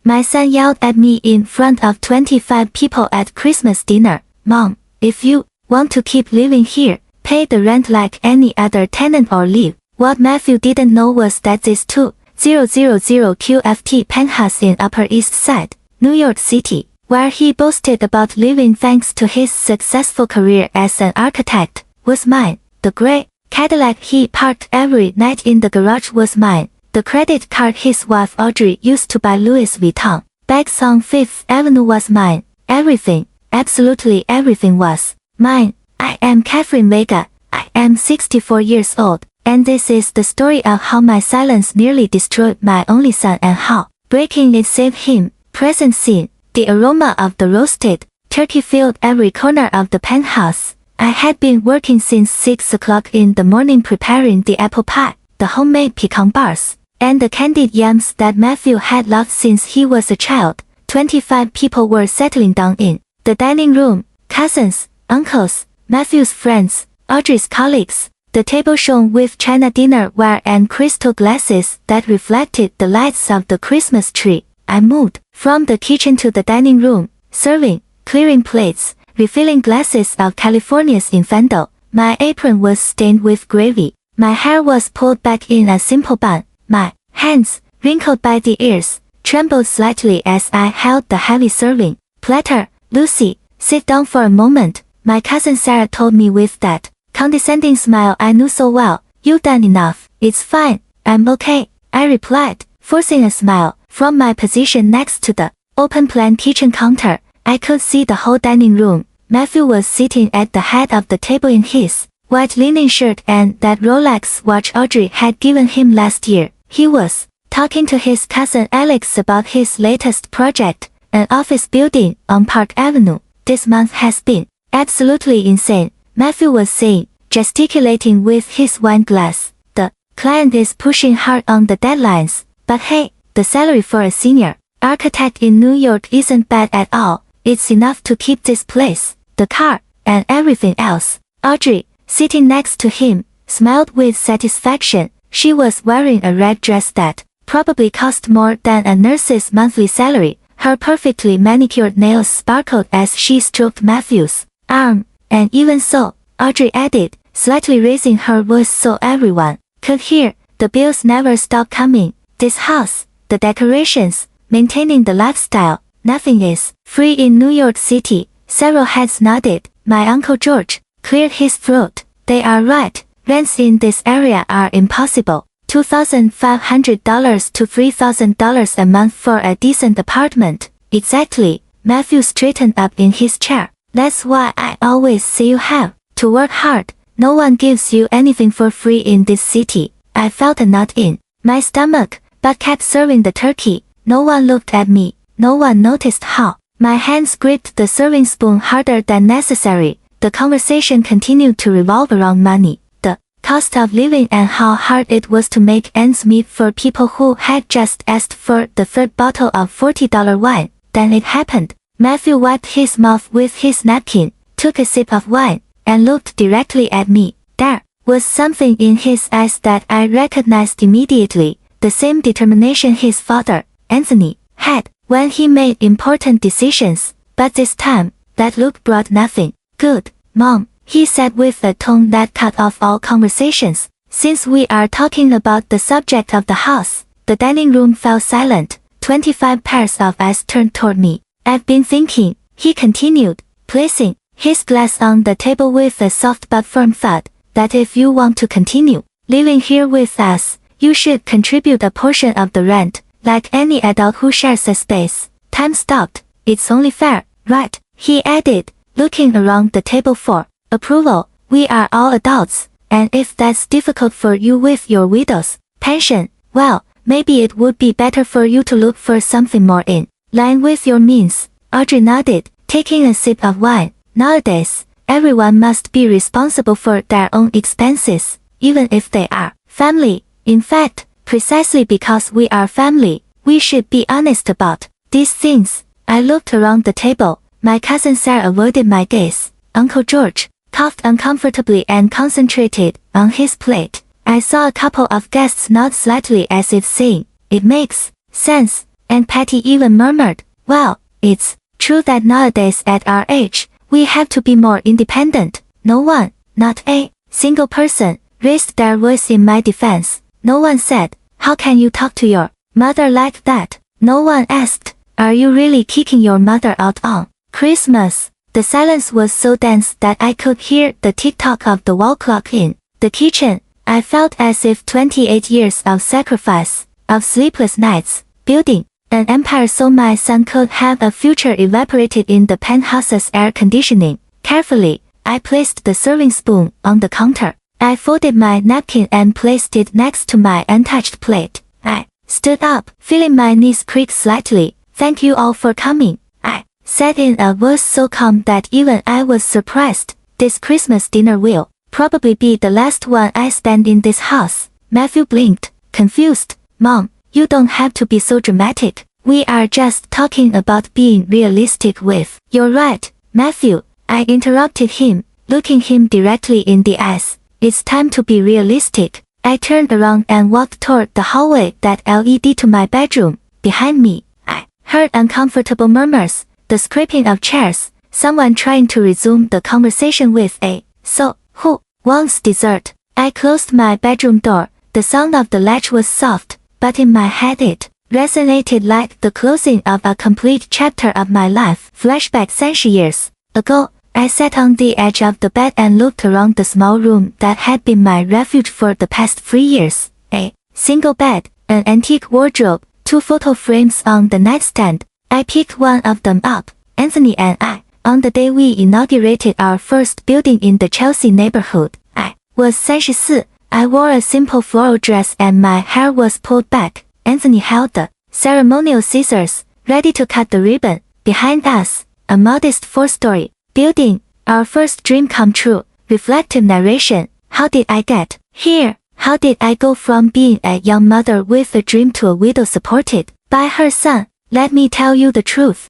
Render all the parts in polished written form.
My son yelled at me in front of 25 people at Christmas dinner. Mom, if you want to keep living here, pay the rent like any other tenant or leave. What Matthew didn't know was that this 2000 QFT penthouse in Upper East Side, New York City, where he boasted about living thanks to his successful career as an architect, was mine. The gray Cadillac he parked every night in the garage was mine. The credit card his wife Audrey used to buy Louis Vuitton bags on Fifth Avenue was mine. Everything, absolutely everything was mine. I am Catherine Vega. I am 64 years old, and this is the story of how my silence nearly destroyed my only son and how breaking it saved him. Present scene. The aroma of the roasted turkey filled every corner of the penthouse. I had been working since 6 o'clock in the morning preparing the apple pie, the homemade pecan bars, and the candied yams that Matthew had loved since he was a child. 25 people were settling down in the dining room, cousins, uncles, Matthew's friends, Audrey's colleagues. The table shone with china dinnerware and crystal glasses that reflected the lights of the Christmas tree. I moved from the kitchen to the dining room, serving, clearing plates, refilling glasses of California's Infando. My apron was stained with gravy. My hair was pulled back in a simple bun. My hands, wrinkled by the ears, trembled slightly as I held the heavy serving platter. Lucy, sit down for a moment, my cousin Sarah told me with that condescending smile I knew so well. You've done enough. It's fine. I'm okay, I replied, forcing a smile. From my position next to the open-plan kitchen counter, I could see the whole dining room. Matthew was sitting at the head of the table in his white linen shirt and that Rolex watch Audrey had given him last year. He was talking to his cousin Alex about his latest project, an office building on Park Avenue. This month has been absolutely insane, Matthew was saying, gesticulating with his wine glass. The client is pushing hard on the deadlines, but hey, the salary for a senior architect in New York isn't bad at all. It's enough to keep this place, the car, and everything else. Audrey, sitting next to him, smiled with satisfaction. She was wearing a red dress that probably cost more than a nurse's monthly salary. Her perfectly manicured nails sparkled as she stroked Matthew's arm. And even so, Audrey added, slightly raising her voice so everyone could hear, the bills never stop coming. This house, the decorations, maintaining the lifestyle, nothing is free in New York City. Several heads nodded. My Uncle George cleared his throat. They are right. Rents in this area are impossible. $2,500 to $3,000 a month for a decent apartment. Exactly. Matthew straightened up in his chair. That's why I always say you have to work hard. No one gives you anything for free in this city. I felt a knot in my stomach, but kept serving the turkey. No one looked at me. No one noticed how my hands gripped the serving spoon harder than necessary. The conversation continued to revolve around money, the cost of living and how hard it was to make ends meet for people who had just asked for the third bottle of $40 wine. Then it happened. Matthew wiped his mouth with his napkin, took a sip of wine, and looked directly at me. There was something in his eyes that I recognized immediately, the same determination his father, Anthony, had when he made important decisions, but this time, that look brought nothing good. Mom, he said with a tone that cut off all conversations, since we are talking about the subject of the house. The dining room fell silent. 25 pairs of eyes turned toward me. I've been thinking, he continued, placing his glass on the table with a soft but firm thud, that if you want to continue living here with us, you should contribute a portion of the rent, like any adult who shares a space. Time stopped. It's only fair, right? He added, looking around the table for approval. We are all adults, and if that's difficult for you with your widow's pension, well, maybe it would be better for you to look for something more in line with your means. Audrey nodded, taking a sip of wine. Nowadays, everyone must be responsible for their own expenses, even if they are family. In fact, precisely because we are family, we should be honest about these things. I looked around the table. My cousin Sarah avoided my gaze. Uncle George coughed uncomfortably and concentrated on his plate. I saw a couple of guests nod slightly as if saying, it makes sense. And Patty even murmured, well, it's true that nowadays at our age, we have to be more independent. No one, not a single person, raised their voice in my defense. No one said, how can you talk to your mother like that? No one asked, are you really kicking your mother out on Christmas? The silence was so dense that I could hear the tick-tock of the wall clock in the kitchen. I felt as if 28 years of sacrifice, of sleepless nights, building an empire so my son could have a future evaporated in the penthouse's air conditioning. Carefully, I placed the serving spoon on the counter. I folded my napkin and placed it next to my untouched plate. I stood up, feeling my knees creak slightly. Thank you all for coming, I said in a voice so calm that even I was surprised. This Christmas dinner will probably be the last one I spend in this house. Matthew blinked, confused. Mom, you don't have to be so dramatic. We are just talking about being realistic with. You're right, Matthew, I interrupted him, looking him directly in the eyes. It's time to be realistic. I turned around and walked toward the hallway that led to my bedroom. Behind me, I heard uncomfortable murmurs, the scraping of chairs, someone trying to resume the conversation with a, so, who wants dessert? I closed my bedroom door. The sound of the latch was soft, but in my head it resonated like the closing of a complete chapter of my life. Flashback 30 years ago, I sat on the edge of the bed and looked around the small room that had been my refuge for the past 3 years. A single bed, an antique wardrobe, 2 photo frames on the nightstand. I picked one of them up, Anthony and I, on the day we inaugurated our first building in the Chelsea neighborhood. I was 34. I wore a simple floral dress and my hair was pulled back. Anthony held the ceremonial scissors, ready to cut the ribbon. Behind us, a modest 4-story building, our first dream come true. Reflective narration. How did I get here? How did I go from being a young mother with a dream to a widow supported by her son? Let me tell you the truth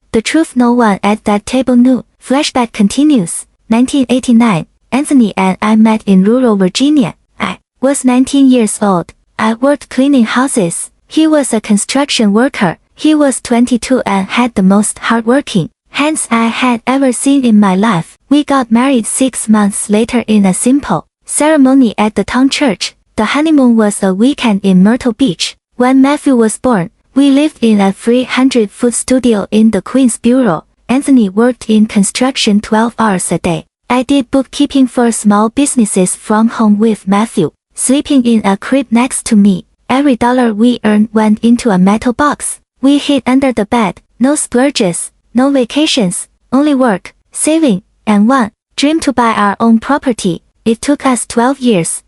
no one at that table knew. Flashback continues. 1989, Anthony and I met in rural Virginia. I was 19 years old. I worked cleaning houses. He was a construction worker. He was 22 and had the most hardworking hands I had ever seen in my life. We got married 6 months later in a simple ceremony at the town church. The honeymoon was a weekend in Myrtle Beach. When Matthew was born, we lived in a 300-foot studio in the Queens Bureau. Anthony worked in construction 12 hours a day. I did bookkeeping for small businesses from home with Matthew, sleeping in a crib next to me. Every dollar we earned went into a metal box. We hid under the bed. No splurges, no vacations, only work, saving, and one dream to buy our own property. It took us 12 years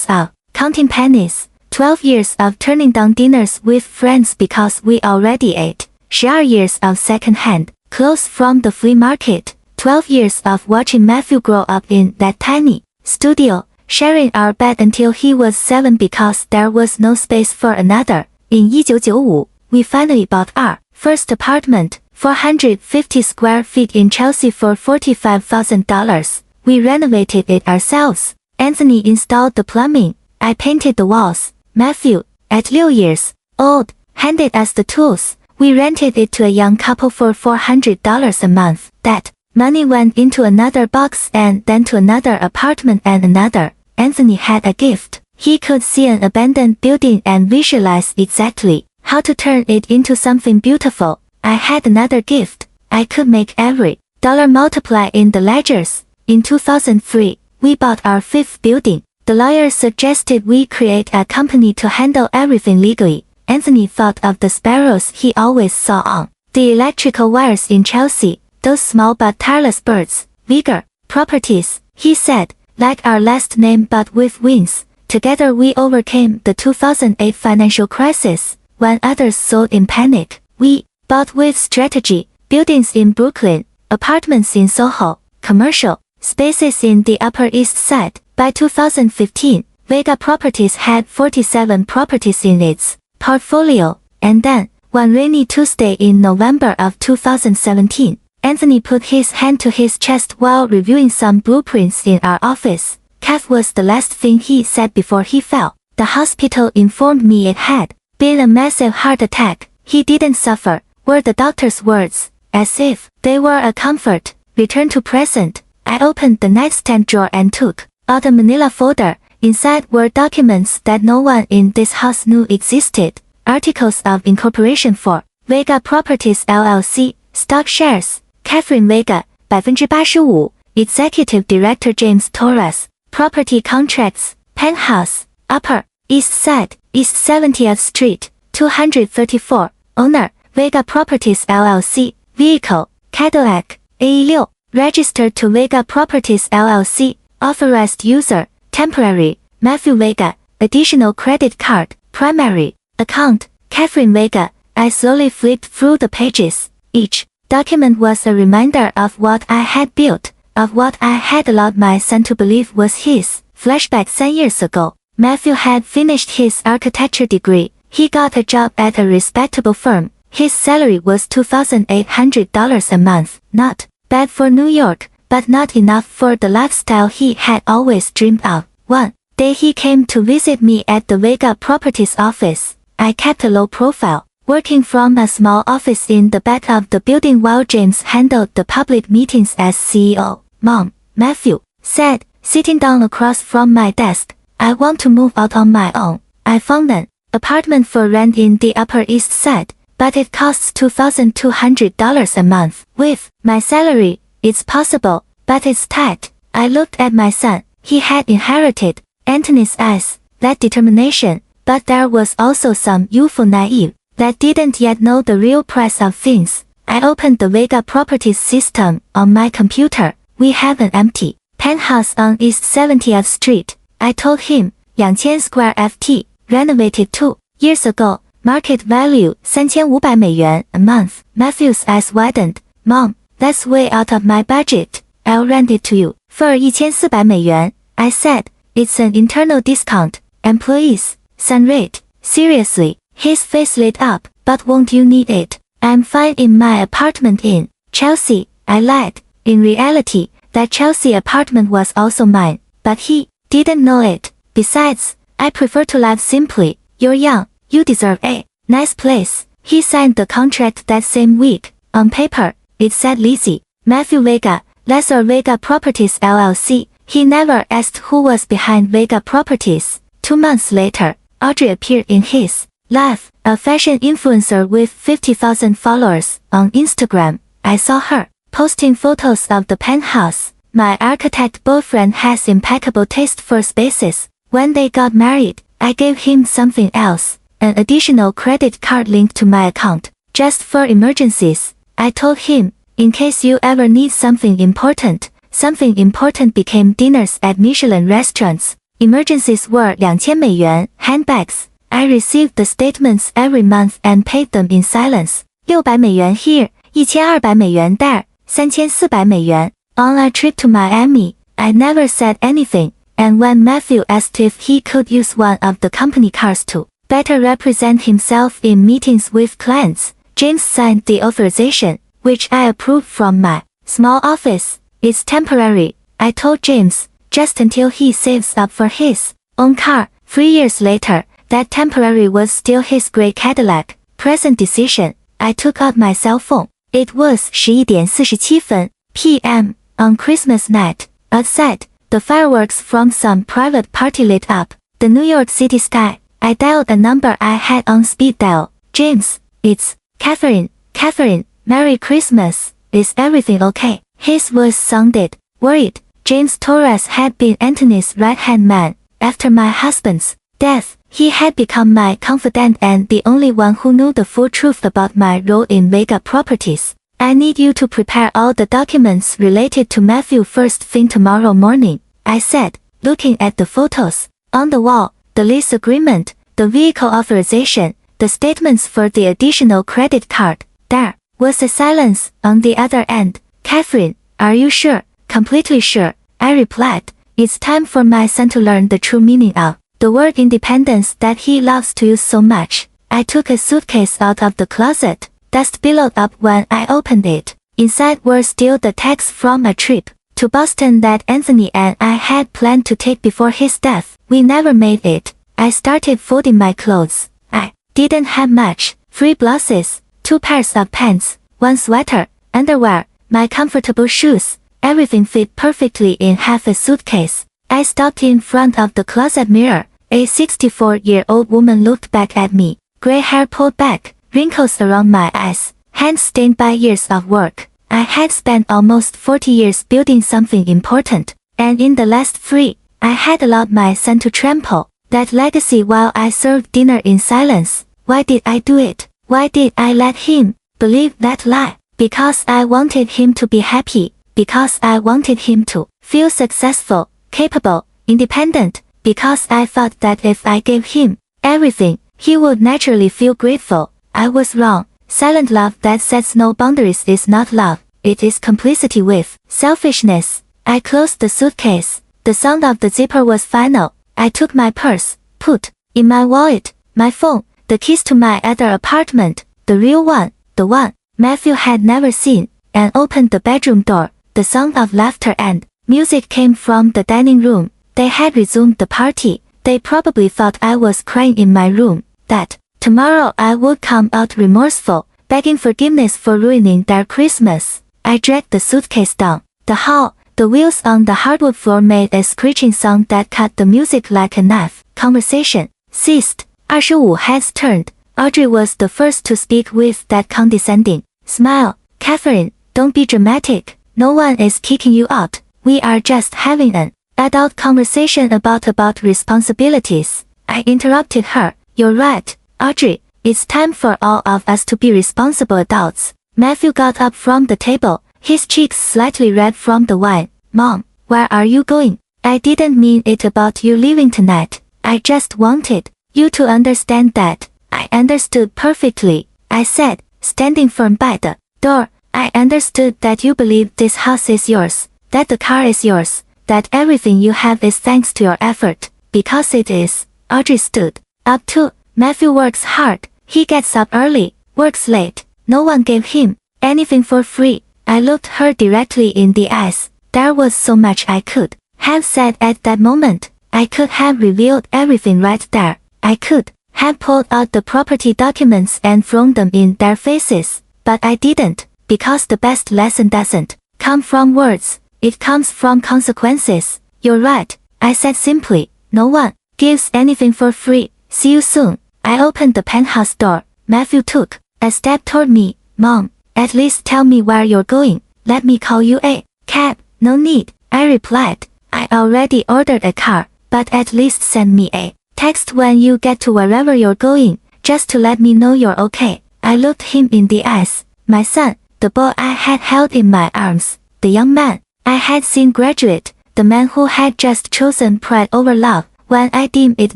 of counting pennies, 12 years of turning down dinners with friends because we already ate, 12 years of second-hand clothes from the flea market, 12 years of watching Matthew grow up in that tiny studio, sharing our bed until he was 7 because there was no space for another. In 1995, we finally bought our first apartment, 450 square feet in Chelsea for $45,000. We renovated it ourselves. Anthony installed the plumbing. I painted the walls. Matthew, at 6 years old, handed us the tools. We rented it to a young couple for $400 a month. That money went into another box and then to another apartment and another. Anthony had a gift. He could see an abandoned building and visualize exactly how to turn it into something beautiful. I had another gift. I could make every dollar multiply in the ledgers. In 2003, we bought our 5th building. The lawyer suggested we create a company to handle everything legally. Anthony thought of the sparrows he always saw on the electrical wires in Chelsea, those small but tireless birds. Vigor Properties, he said, like our last name but with wings. Together we overcame the 2008 financial crisis. When others sold in panic, we bought with strategy. Buildings in Brooklyn, apartments in Soho, commercial spaces in the Upper East Side. By 2015, Vega Properties had 47 properties in its portfolio. And then, one rainy Tuesday in November of 2017, Anthony put his hand to his chest while reviewing some blueprints in our office. Kath was the last thing he said before he fell. The hospital informed me it had been a massive heart attack. he didn't suffer, were the doctor's words, as if they were a comfort. Return to present. I opened the nightstand drawer and took out a manila folder. Inside were documents that no one in this house knew existed. Articles of incorporation for Vega Properties LLC, stock shares, Catherine Vega, 85%, Executive Director James Torres, property contracts, penthouse, Upper East Side, East 70th Street, 234, owner, Vega Properties LLC, vehicle, Cadillac, AE6, registered to Vega Properties LLC, authorized user, temporary, Matthew Vega, additional credit card, primary, account, Catherine Vega. I slowly flipped through the pages. Each document was a reminder of what I had built, of what I had allowed my son to believe was his. Flashback 3 years ago, Matthew had finished his architecture degree. He got a job at a respectable firm. His salary was $2,800 a month. Not bad for New York, but not enough for the lifestyle he had always dreamed of. One day he came to visit me at the Vega Properties office. I kept a low profile, working from a small office in the back of the building while James handled the public meetings as CEO. Mom, Matthew said, sitting down across from my desk, I want to move out on my own. I found an apartment for rent in the Upper East Side, but it costs $2,200 a month. With my salary, it's possible, but it's tight. I looked at my son. He had inherited Anthony's eyes, that determination, but there was also some youthful naive that didn't yet know the real price of things. I opened the Vega Properties system on my computer. We have an empty penthouse on East 70th Street. I told him, 2,000 square ft, renovated 2 years ago, market value $3,500 a month. Matthew's eyes widened. Mom, that's way out of my budget. I'll rent it to you for $1,400. I said, it's an internal discount. Employees, son rate. Seriously, his face lit up. But won't you need it? I'm fine in my apartment in Chelsea. I lied. In reality, that Chelsea apartment was also mine, but he didn't know it. Besides, I prefer to live simply. You're young, you deserve a nice place. He signed the contract that same week. On paper, it said Lizzie, Matthew Vega, lessor Vega Properties LLC. He never asked who was behind Vega Properties. 2 months later, Audrey appeared in his life, a fashion influencer with 50,000 followers on Instagram. I saw her posting photos of the penthouse. My architect boyfriend has impeccable taste for spaces. When they got married, I gave him something else, an additional credit card linked to my account, just for emergencies. I told him, in case you ever need something important. Something important became dinners at Michelin restaurants. Emergencies were $2,000. Handbags. I received the statements every month and paid them in silence. $600 here, $1,200 there, $3,400. On a trip to Miami, I never said anything, and when Matthew asked if he could use one of the company cars to better represent himself in meetings with clients, James signed the authorization, which I approved from my small office. It's temporary, I told James, just until he saves up for his own car. 3 years later, that temporary was still his gray Cadillac. Present decision, I took out my cell phone. It was 11:47 p.m. on Christmas night. Outside, the fireworks from some private party lit up the New York City sky. I dialed a number I had on speed dial. James, it's Catherine. Catherine, Merry Christmas. Is everything okay? His voice sounded worried. James Torres had been Anthony's right-hand man. After my husband's death, he had become my confidant and the only one who knew the full truth about my role in Vega Properties. I need you to prepare all the documents related to Matthew first thing tomorrow morning, I said, looking at the photos on the wall, the lease agreement, the vehicle authorization, the statements for the additional credit card. There was a silence on the other end. Catherine, are you sure? Completely sure, I replied. It's time for my son to learn the true meaning of the word independence that he loves to use so much. I took a suitcase out of the closet. Dust billowed up when I opened it. Inside were still the tags from a trip to Boston that Anthony and I had planned to take before his death. We never made it. I started folding my clothes. I didn't have much, free blouses, 2 pairs of pants, 1 sweater, underwear, my comfortable shoes, everything fit perfectly in half a suitcase. I stopped in front of the closet mirror. A 64-year-old woman looked back at me, gray hair pulled back, wrinkles around my eyes, hands stained by years of work. I had spent almost 40 years building something important, and in the last 3, I had allowed my son to trample that legacy while I served dinner in silence. Why did I do it? Why did I let him believe that lie? Because I wanted him to be happy, because I wanted him to feel successful, capable, independent, because I thought that if I gave him everything, he would naturally feel grateful. I was wrong. Silent love that sets no boundaries is not love, it is complicity with selfishness. I closed the suitcase. The sound of the zipper was final. I took my purse, put in my wallet, my phone, the keys to my other apartment, the real one, the one Matthew had never seen, and opened the bedroom door. The sound of laughter and music came from the dining room. They had resumed the party. They probably thought I was crying in my room, that tomorrow I would come out remorseful, begging forgiveness for ruining their Christmas. I dragged the suitcase down the hall. The wheels on the hardwood floor made a screeching sound that cut the music like a knife. Conversation ceased. 25 heads turned. Audrey was the first to speak with that condescending smile. Catherine, don't be dramatic. No one is kicking you out. We are just having an adult conversation about responsibilities. I interrupted her. You're right, Audrey. It's time for all of us to be responsible adults. Matthew got up from the table, his cheeks slightly red from the wine. Mom, where are you going? I didn't mean it about you leaving tonight. I just wanted you to understand that. I understood perfectly, I said, standing firm by the door. I understood that you believe this house is yours, that the car is yours, that everything you have is thanks to your effort, because it is. Audrey stood up too. Matthew works hard. He gets up early, works late. No one gave him anything for free. I looked her directly in the eyes. There was so much I could have said at that moment. I could have revealed everything right there. I could have pulled out the property documents and thrown them in their faces. But I didn't, because the best lesson doesn't come from words. It comes from consequences. You're right, I said simply. No one gives anything for free. See you soon. I opened the penthouse door. Matthew took a step toward me. Mom, at least tell me where you're going. Let me call you a cab. No need, I replied. I already ordered a car, but at least send me a text when you get to wherever you're going, just to let me know you're okay. I looked him in the eyes. My son, the boy I had held in my arms, the young man I had seen graduate, the man who had just chosen pride over love. When I deem it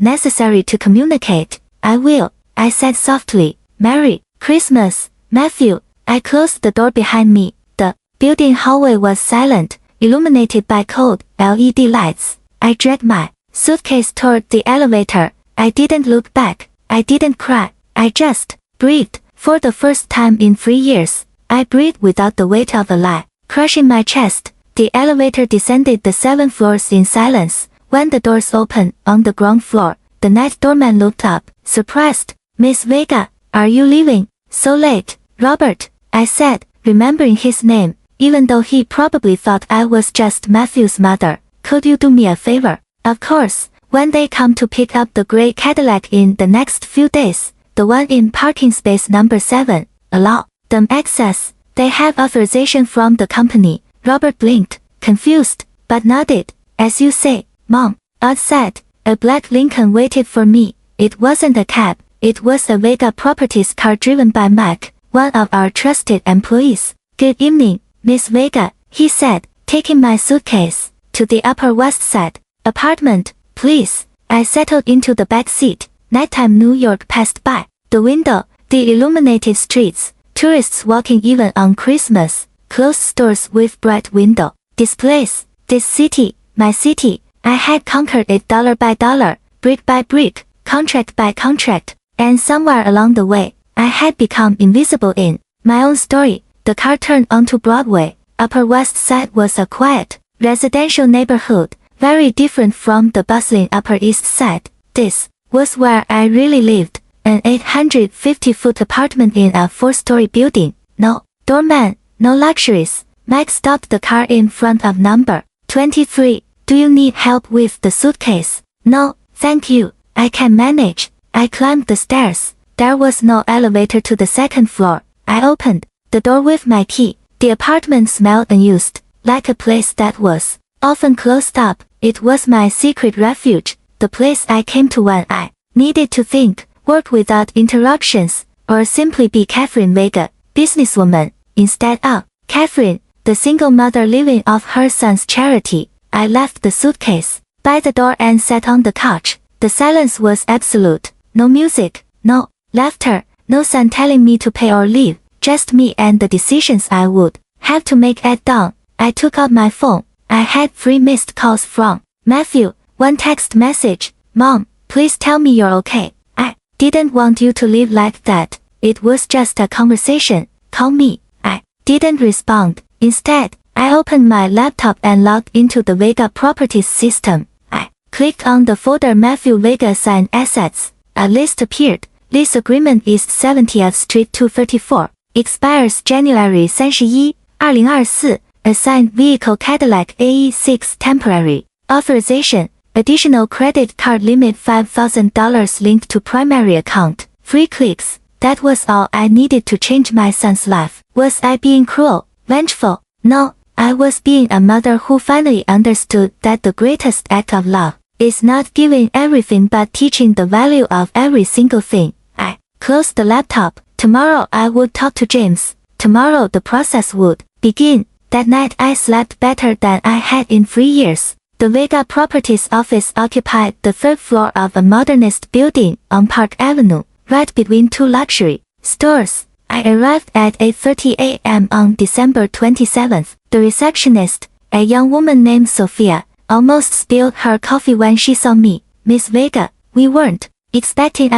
necessary to communicate, I will, I said softly. Merry Christmas, Matthew. I closed the door behind me. The building hallway was silent, illuminated by cold LED lights. I dragged my suitcase toward the elevator. I didn't look back. I didn't cry. I just breathed. For the first time in 3 years, I breathed without the weight of a lie crushing my chest. The elevator descended the 7 floors in silence. When the doors opened on the ground floor, the night doorman looked up, surprised. Miss Vega, are you leaving so late? Robert, I said, remembering his name, even though he probably thought I was just Matthew's mother. Could you do me a favor? Of course. When they come to pick up the gray Cadillac in the next few days, the one in parking space number 7, allow them access. They have authorization from the company. Robert blinked, confused, but nodded. As you say, Mom, outside, a black Lincoln waited for me. It wasn't a cab, it was a Vega Properties car driven by Mike, one of our trusted employees. Good evening, Miss Vega, he said, taking my suitcase to the Upper West Side apartment, please. I settled into the back seat. Nighttime New York passed by the window, the illuminated streets, tourists walking even on Christmas, closed stores with bright window displays. This city, my city, I had conquered it dollar by dollar, brick by brick, contract by contract, and somewhere along the way, I had become invisible in my own story. The car turned onto Broadway. Upper West Side was a quiet, residential neighborhood, very different from the bustling Upper East Side. This was where I really lived, an 850-foot apartment in a 4-story building. No doorman, no luxuries. Mike stopped the car in front of number 23. Do you need help with the suitcase? No, thank you. I can manage. I climbed the stairs. There was no elevator to the 2nd floor. I opened the door with my key. The apartment smelled unused, like a place that was often closed up. It was my secret refuge, the place I came to when I needed to think, work without interruptions, or simply be Catherine Vega, businesswoman, instead of Catherine, the single mother living off her son's charity. I left the suitcase by the door and sat on the couch. The silence was absolute. No music, no laughter, no son telling me to pay or leave, just me and the decisions I would have to make at dawn. I took out my phone. I had 3 missed calls from Matthew, 1 text message, Mom, please tell me you're okay. I didn't want you to live like that. It was just a conversation. Call me. I didn't respond. Instead, I opened my laptop and logged into the Vega Properties system. I clicked on the folder Matthew Vega assigned assets. A list appeared. Lease agreement is 70th Street 234. Expires January 31, 2024. Assigned vehicle Cadillac AE6 temporary. Authorization. Additional credit card limit $5,000 linked to primary account. 3 clicks. That was all I needed to change my son's life. Was I being cruel, vengeful? No, I was being a mother who finally understood that the greatest act of love is not giving everything but teaching the value of every single thing. I closed the laptop. Tomorrow I would talk to James. Tomorrow the process would begin. That night I slept better than I had in 3 years. The Vega Properties office occupied the 3rd floor of a modernist building on Park Avenue, right between 2 luxury stores. I arrived at 8:30 a.m. on December 27th. The receptionist, a young woman named Sophia, almost spilled her coffee when she saw me. Miss Vega, we weren't expecting.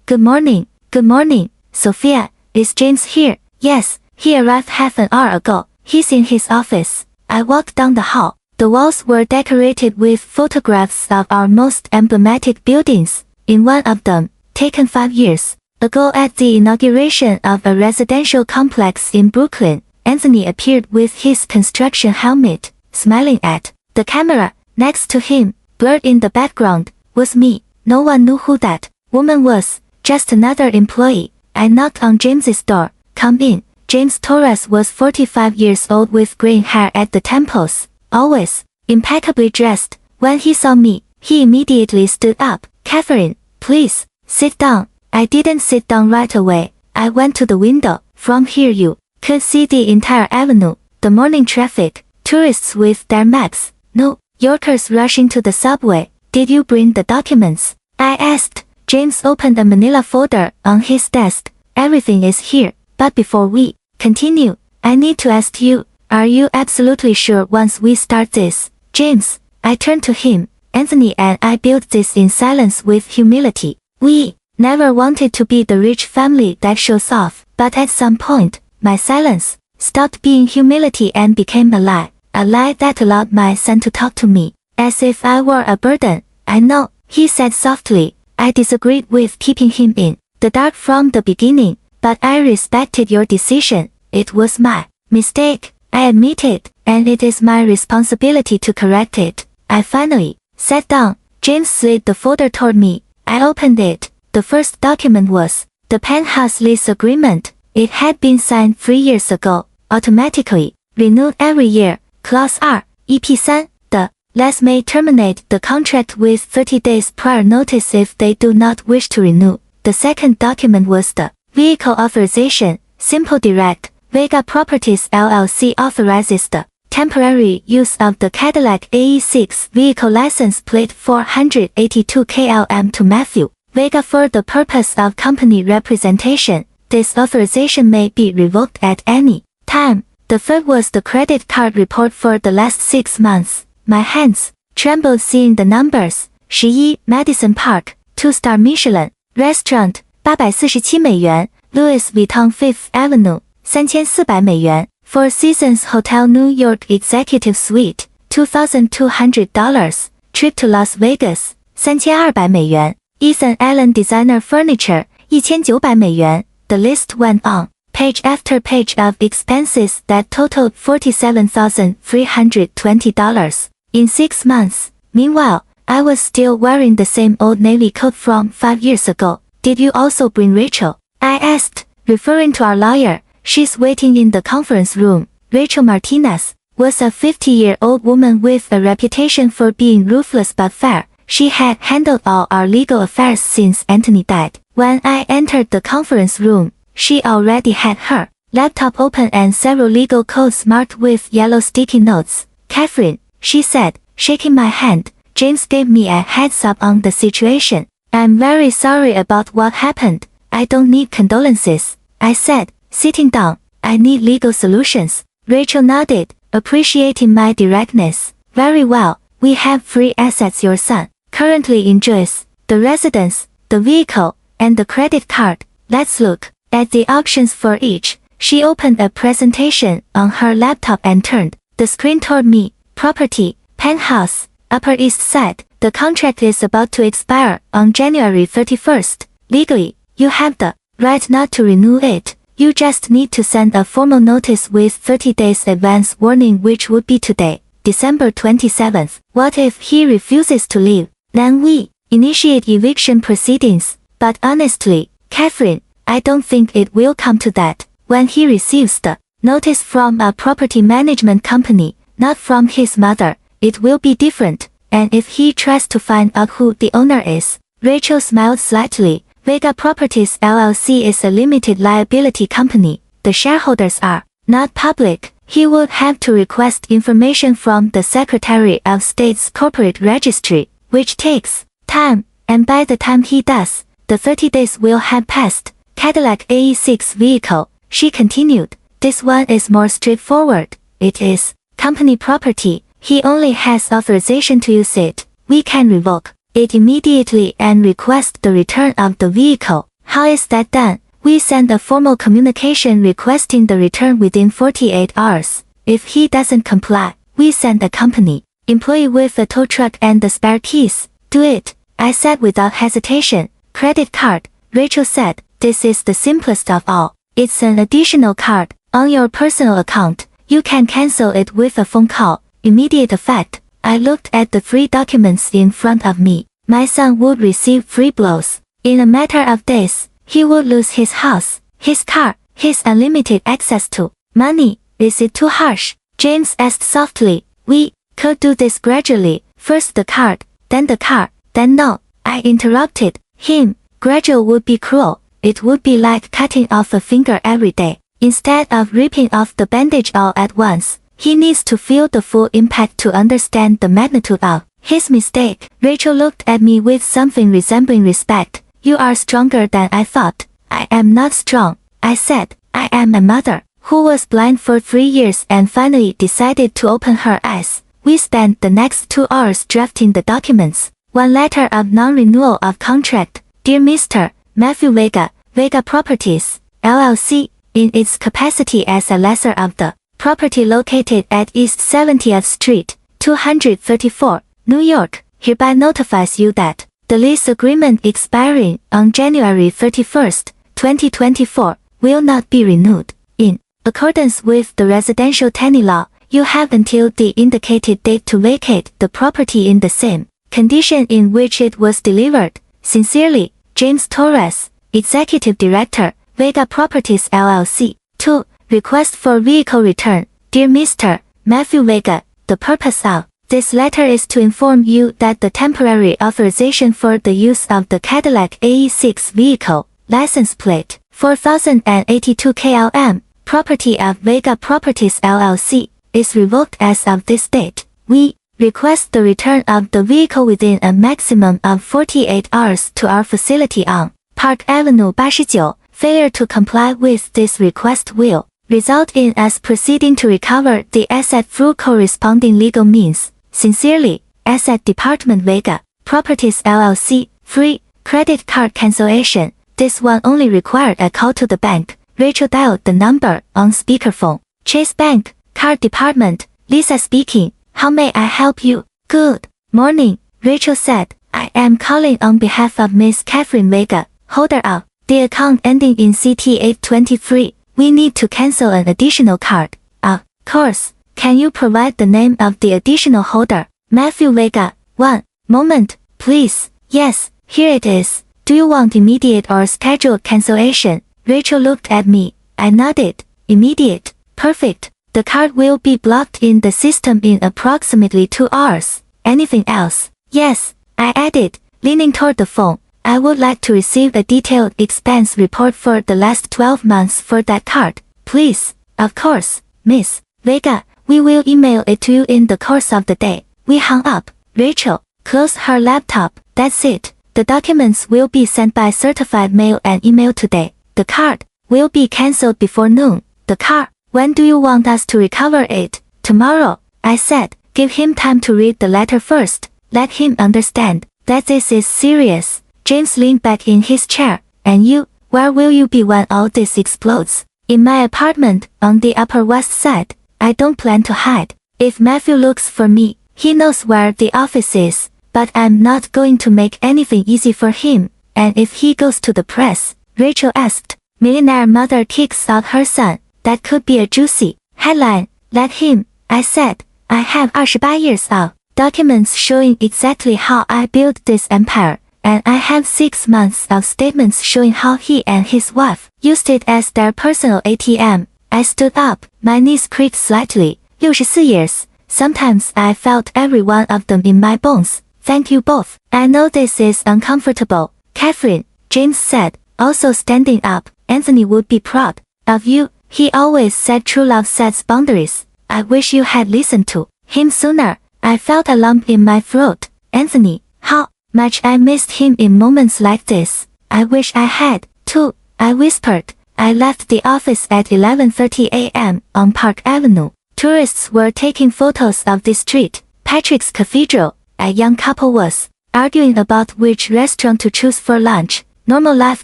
Good morning. Good morning, Sophia. Is James here? Yes, he arrived half an hour ago. He's in his office. I walked down the hall. The walls were decorated with photographs of our most emblematic buildings. In one of them, taken 5 years ago at the inauguration of a residential complex in Brooklyn, Anthony appeared with his construction helmet, smiling at the camera. Next to him, blurred in the background, was me. No one knew who that woman was, just another employee. I knocked on James's door. Come in. James Torres was 45 years old with graying hair at the temples, always impeccably dressed. When he saw me, he immediately stood up. Catherine, please, sit down. I didn't sit down right away. I went to the window. From here you could see the entire avenue, the morning traffic, tourists with their maps, New Yorkers rushing to the subway. Did you bring the documents? I asked. James opened a manila folder on his desk. Everything is here. But before we continue, I need to ask you, are you absolutely sure once we start this? James, I turned to him. Anthony and I built this in silence with humility. We never wanted to be the rich family that shows off, but at some point, my silence stopped being humility and became a lie that allowed my son to talk to me, as if I were a burden. I know, he said softly. I disagreed with keeping him in the dark from the beginning, but I respected your decision. It was my mistake, I admit it, and it is my responsibility to correct it. I finally sat down. James slid the folder toward me. I opened it. The first document was the penthouse lease agreement. It had been signed 3 years ago, automatically renewed every year. Clause R, EP3, the lessee may terminate the contract with 30 days prior notice if they do not wish to renew. The second document was the vehicle authorization. Simple direct. Vega Properties LLC authorizes the temporary use of the Cadillac AE6 vehicle license plate 482 KLM to Matthew Vega for the purpose of company representation. This authorization may be revoked at any time. The third was the credit card report for the last 6 months. My hands trembled seeing the numbers. 11 Madison Park, 2-star Michelin Restaurant, $847, Louis Vuitton Fifth Avenue, $3400, Four Seasons Hotel New York Executive Suite, $2,200, Trip to Las Vegas, $3200, Ethan Allen Designer Furniture, $1900. The list went on, page after page of expenses that totaled $47,320 in 6 months. Meanwhile, I was still wearing the same old navy coat from 5 years ago. Did you also bring Rachel? I asked, referring to our lawyer. She's waiting in the conference room. Rachel Martinez was a 50-year-old woman with a reputation for being ruthless but fair. She had handled all our legal affairs since Anthony died. When I entered the conference room, she already had her laptop open and several legal codes marked with yellow sticky notes. Catherine, she said, shaking my hand, James gave me a heads up on the situation. I'm very sorry about what happened. I don't need condolences, I said, sitting down. I need legal solutions. Rachel nodded, appreciating my directness. Very well, we have 3 assets your son currently enjoys: the residence, the vehicle, and the credit card. Let's look at the options for each. She opened a presentation on her laptop and turned the screen toward me. Property, penthouse, Upper East Side. The contract is about to expire on January 31st. Legally, you have the right not to renew it. You just need to send a formal notice with 30 days advance warning, which would be today, December 27th. What if he refuses to leave? Then we initiate eviction proceedings. But honestly, Catherine, I don't think it will come to that. When he receives the notice from a property management company, not from his mother, it will be different. And if he tries to find out who the owner is, Rachel smiled slightly. Vega Properties LLC is a limited liability company. The shareholders are not public. He would have to request information from the Secretary of State's corporate registry, which takes time, and by the time he does, the 30 days will have passed. Cadillac AE6 vehicle, she continued. This one is more straightforward. It is company property. He only has authorization to use it. We can revoke it immediately and request the return of the vehicle. How is that done? We send a formal communication requesting the return within 48 hours. If he doesn't comply, we send a company employee with a tow truck and the spare keys. Do it, I said without hesitation. Credit card, Rachel said. This is the simplest of all. It's an additional card on your personal account. You can cancel it with a phone call. Immediate effect. I looked at the 3 documents in front of me. My son would receive 3 blows. In a matter of days, he would lose his house, his car, his unlimited access to money. Is it too harsh? James asked softly. We could do this gradually. First the card, then the car, then no. I interrupted him. Gradual would be cruel. It would be like cutting off a finger every day. Instead of ripping off the bandage all at once, he needs to feel the full impact to understand the magnitude of his mistake. Rachel looked at me with something resembling respect. You are stronger than I thought. I am not strong, I said. I am a mother who was blind for 3 years and finally decided to open her eyes. We spent the next 2 hours drafting the documents. One letter of non-renewal of contract. Dear Mr. Matthew Vega, Vega Properties, LLC, in its capacity as a lessor of the property located at East 70th Street, 234, New York, hereby notifies you that the lease agreement expiring on January 31st, 2024, will not be renewed. In accordance with the residential tenant law, you have until the indicated date to vacate the property in the same condition in which it was delivered. Sincerely, James Torres, Executive Director, Vega Properties LLC. 2. Request for vehicle return. Dear Mr. Matthew Vega, the purpose of this letter is to inform you that the temporary authorization for the use of the Cadillac AE6 vehicle, license plate 4082 KLM, property of Vega Properties LLC, is revoked as of this date. We request the return of the vehicle within a maximum of 48 hours to our facility on Park Avenue 89. Failure to comply with this request will result in us proceeding to recover the asset through corresponding legal means. Sincerely, Asset Department Vega Properties LLC. 3. Credit card cancellation. This one only required a call to the bank. Rachel dialed the number on speakerphone. Chase Bank, Card Department, Lisa speaking. How may I help you? Good morning, Rachel said. I am calling on behalf of Miss Catherine Vega, holder of The account ending in CT823. We need to cancel an additional card. Of course. Can you provide the name of the additional holder? Matthew Vega. 1 moment, please. Yes, here it is. Do you want immediate or scheduled cancellation? Rachel looked at me. I nodded. Immediate. Perfect. The card will be blocked in the system in approximately 2 hours. Anything else? Yes, I added, leaning toward the phone. I would like to receive a detailed expense report for the last 12 months for that card. Please. Of course, Miss Vega. We will email it to you in the course of the day. We hung up. Rachel closed her laptop. That's it. The documents will be sent by certified mail and email today. The card will be cancelled before noon. The car. When do you want us to recover it? Tomorrow, I said. Give him time to read the letter first. Let him understand that this is serious. James leaned back in his chair. And you, where will you be when all this explodes? In my apartment on the Upper West Side. I don't plan to hide. If Matthew looks for me, he knows where the office is, but I'm not going to make anything easy for him. And if he goes to the press, Rachel asked, millionaire mother kicks out her son. That could be a juicy headline. Let him, I said. I have 28 years of documents showing exactly how I built this empire, and I have 6 months of statements showing how he and his wife used it as their personal ATM. I stood up, my knees creaked slightly. 64 years. Sometimes I felt every one of them in my bones. Thank you both. I know this is uncomfortable. Catherine, James said, also standing up. Anthony would be proud of you. He always said true love sets boundaries. I wish you had listened to him sooner. I felt a lump in my throat. Anthony, how much I missed him in moments like this. I wish I had, too, I whispered. I left the office at 11:30 a.m. on Park Avenue. Tourists were taking photos of the street. Patrick's Cathedral. A young couple was arguing about which restaurant to choose for lunch. Normal life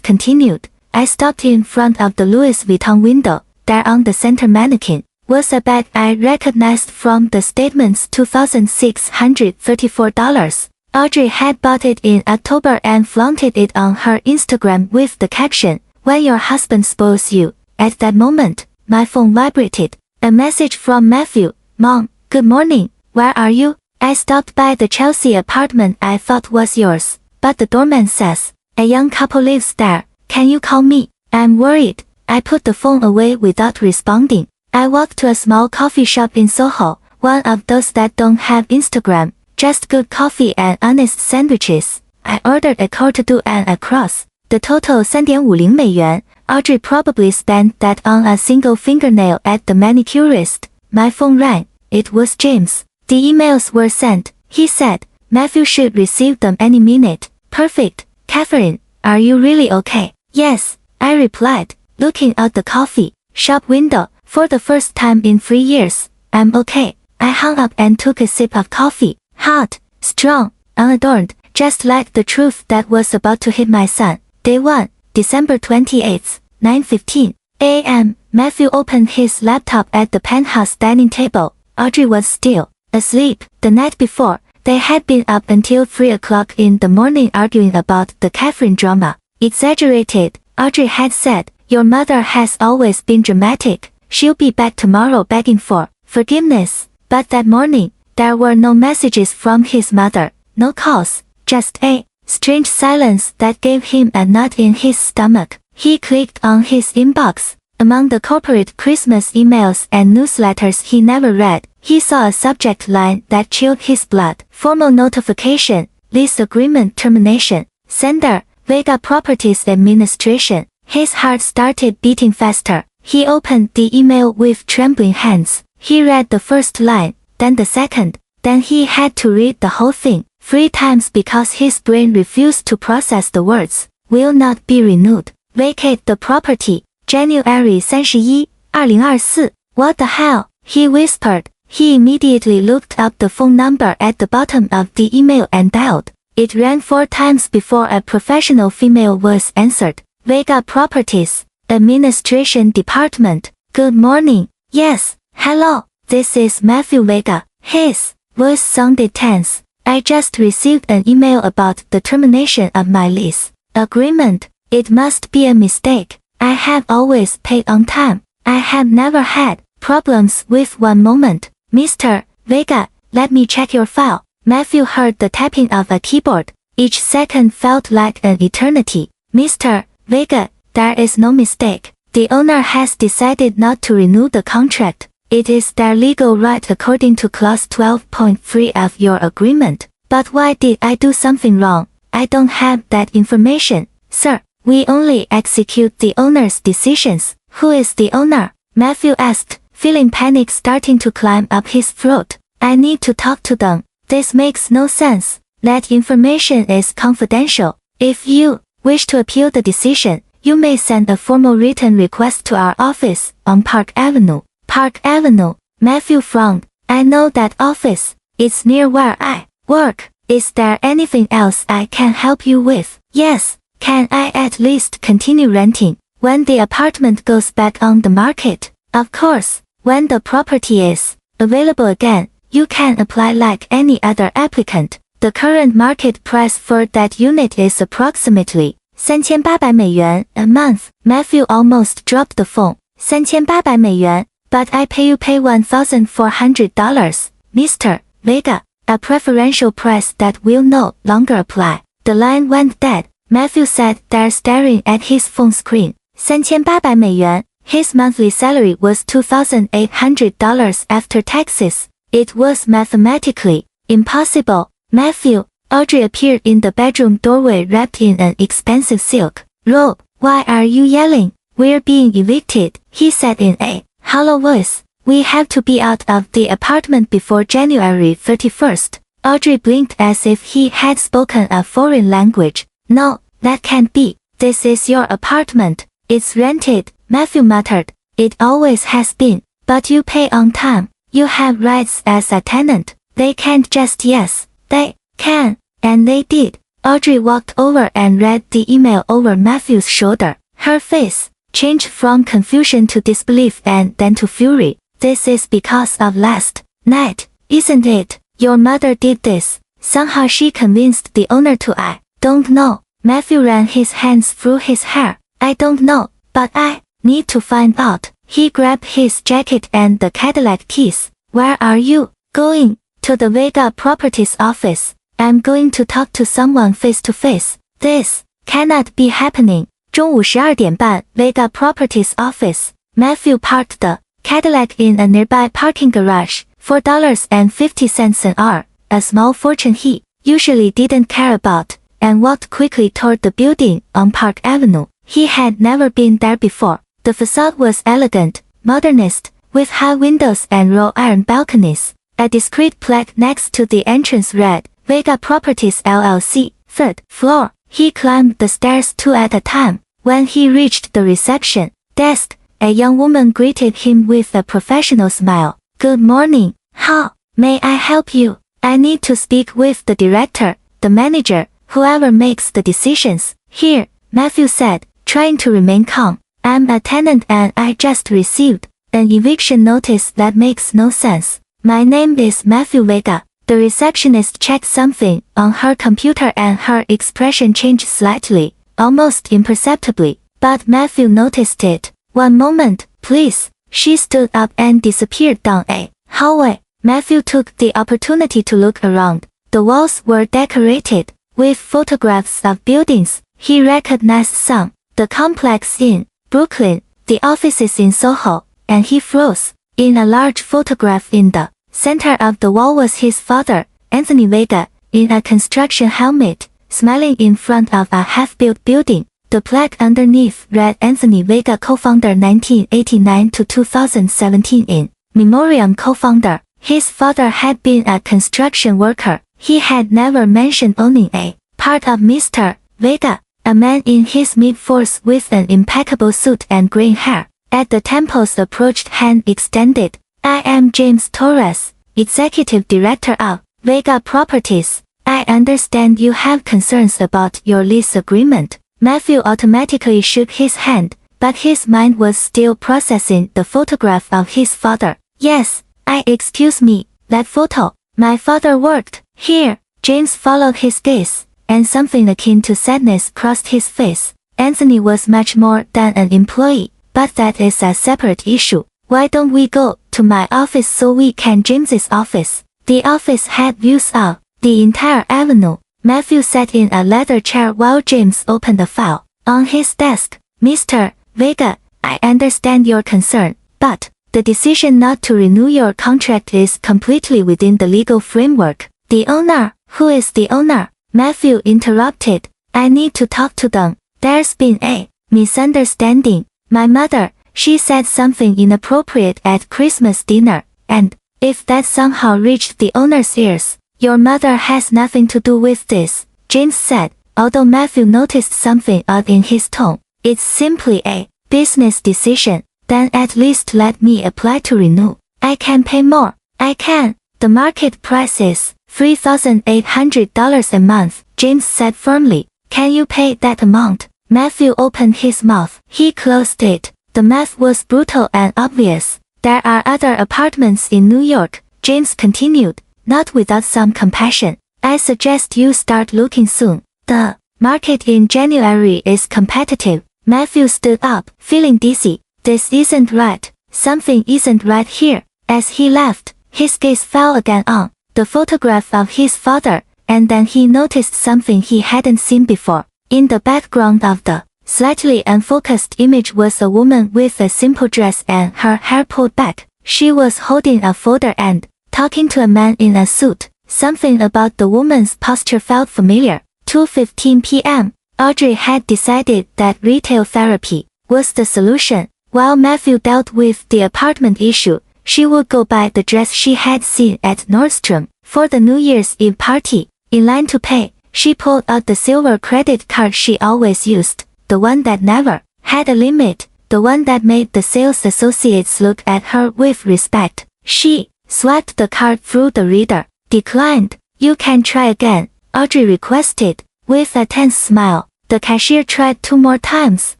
continued. I stopped in front of the Louis Vuitton window. There on the center mannequin was a bag I recognized from the statement's $2,634. Audrey had bought it in October and flaunted it on her Instagram with the caption, "When your husband spoils you." At that moment, my phone vibrated. A message from Matthew. Mom, good morning. Where are you? I stopped by the Chelsea apartment I thought was yours, but the doorman says, a young couple lives there. Can you call me? I'm worried. I put the phone away without responding. I walked to a small coffee shop in Soho, one of those that don't have Instagram, just good coffee and honest sandwiches. I ordered a cold dew and a cross. The total 3.50 美元. Audrey probably spent that on a single fingernail at the manicurist. My phone rang. It was James. The emails were sent, he said. Matthew should receive them any minute. Perfect. Catherine, are you really okay? Yes, I replied, looking out the coffee shop window. For the first time in 3 years, I'm okay. I hung up and took a sip of coffee. Hot, strong, unadorned, just like the truth that was about to hit my son. Day 1, December 28th, 9:15 a.m. Matthew opened his laptop at the penthouse dining table. Audrey was still asleep. The night before, they had been up until 3 o'clock in the morning arguing about the Catherine drama. Exaggerated, Audrey had said, your mother has always been dramatic. She'll be back tomorrow begging for forgiveness. But that morning, there were no messages from his mother, no calls, just a strange silence that gave him a knot in his stomach. He clicked on his inbox. Among the corporate Christmas emails and newsletters he never read, he saw a subject line that chilled his blood. Formal notification, lease agreement termination. Sender, Vega Properties Administration. His heart started beating faster. He opened the email with trembling hands. He read the first line, then the second, then he had to read the whole thing 3 times because his brain refused to process the words. Will not be renewed. Vacate the property. January 31, 2024. What the hell? He whispered. He immediately looked up the phone number at the bottom of the email and dialed. It rang 4 times before a professional female voice answered. Vega Properties, Administration Department. Good morning. Yes, hello, this is Matthew Vega. His voice sounded tense. I just received an email about the termination of my lease agreement. It must be a mistake. I have always paid on time. I have never had problems with one moment. Mr. Vega, let me check your file. Matthew heard the tapping of a keyboard. Each second felt like an eternity. Mr. Vega, there is no mistake. The owner has decided not to renew the contract. It is their legal right according to clause 12.3 of your agreement. But why did I do something wrong? I don't have that information, sir. We only execute the owner's decisions. Who is the owner? Matthew asked, feeling panic starting to climb up his throat. I need to talk to them. This makes no sense. That information is confidential. If you wish to appeal the decision, you may send a formal written request to our office on Park Avenue. Park Avenue. Matthew frowned. I know that office. It's near where I work. Is there anything else I can help you with? Yes. Can I at least continue renting when the apartment goes back on the market? Of course. When the property is available again, you can apply like any other applicant. The current market price for that unit is approximately $3,800 a month. Matthew almost dropped the phone. $3,800, but I pay $1,400, Mr. Vega. A preferential price that will no longer apply. The line went dead. Matthew sat there staring at his phone screen. $3,800. His monthly salary was $2,800 after taxes. It was mathematically impossible. Matthew, Audrey appeared in the bedroom doorway wrapped in an expensive silk robe. Why are you yelling? We're being evicted, he said in a hollow voice. We have to be out of the apartment before January 31st. Audrey blinked as if he had spoken a foreign language. No, that can't be. This is your apartment. It's rented, Matthew muttered. It always has been. But you pay on time. You have rights as a tenant. They can't just yes. They can. And they did. Audrey walked over and read the email over Matthew's shoulder. Her face changed from confusion to disbelief and then to fury. This is because of last night, isn't it? Your mother did this. Somehow she convinced the owner to I don't know. Matthew ran his hands through his hair. I don't know, but I need to find out. He grabbed his jacket and the Cadillac keys. Where are you going? To the Vega Properties office. I'm going to talk to someone face to face. This cannot be happening. 中午12点半 Vega Properties office. Matthew parked the Cadillac in a nearby parking garage, $4.50 an hour, a small fortune he usually didn't care about, and walked quickly toward the building on Park Avenue. He had never been there before. The facade was elegant, modernist, with high windows and wrought iron balconies. A discreet plaque next to the entrance read, Vega Properties LLC, 3rd floor. He climbed the stairs two at a time. When he reached the reception desk, a young woman greeted him with a professional smile. Good morning. How may I help you? I need to speak with the director, the manager, whoever makes the decisions. Here, Matthew said, trying to remain calm. I'm a tenant and I just received an eviction notice that makes no sense. My name is Matthew Vega. The receptionist checked something on her computer and her expression changed slightly, almost imperceptibly, but Matthew noticed it. One moment, please. She stood up and disappeared down a hallway. Matthew took the opportunity to look around. The walls were decorated with photographs of buildings. He recognized some. The complex in Brooklyn, the offices in Soho, and he froze. In a large photograph in the center of the wall was his father, Anthony Vega, in a construction helmet, smiling in front of a half-built building. The plaque underneath read Anthony Vega co-founder 1989 to 2017 in memoriam co-founder. His father had been a construction worker. He had never mentioned owning a part of Mr. Vega, a man in his mid-40s with an impeccable suit and green hair. At the temples approached hand extended. I am James Torres, Executive Director of Vega Properties. I understand you have concerns about your lease agreement. Matthew automatically shook his hand, but his mind was still processing the photograph of his father. Yes, excuse me, that photo. My father worked here. James followed his gaze, and something akin to sadness crossed his face. Anthony was much more than an employee, but that is a separate issue. Why don't we go to my office so we can James's office? The office had views of the entire avenue. Matthew sat in a leather chair while James opened a file on his desk. Mr. Vega, I understand your concern, but the decision not to renew your contract is completely within the legal framework. The owner? Who is the owner? Matthew interrupted. I need to talk to them. There's been a misunderstanding. My mother, she said something inappropriate at Christmas dinner, and if that somehow reached the owner's ears, your mother has nothing to do with this, James said, although Matthew noticed something odd in his tone. It's simply a business decision. Then at least let me apply to renew. I can pay more. I can. The market price is $3,800 a month, James said firmly. Can you pay that amount? Matthew opened his mouth. He closed it. The math was brutal and obvious. There are other apartments in New York, James continued, not without some compassion. I suggest you start looking soon. The market in January is competitive. Matthew stood up, feeling dizzy. This isn't right. Something isn't right here. As he left, his gaze fell again on the photograph of his father, and then he noticed something he hadn't seen before. In the background of the slightly unfocused image was a woman with a simple dress and her hair pulled back. She was holding a folder and talking to a man in a suit. Something about the woman's posture felt familiar. 2:15 p.m. Audrey had decided that retail therapy was the solution. While Matthew dealt with the apartment issue, she would go buy the dress she had seen at Nordstrom for the New Year's Eve party. In line to pay, she pulled out the silver credit card she always used, the one that never had a limit, the one that made the sales associates look at her with respect. She swiped the card through the reader. Declined. You can try again, Audrey requested, with a tense smile. The cashier tried 2 more times.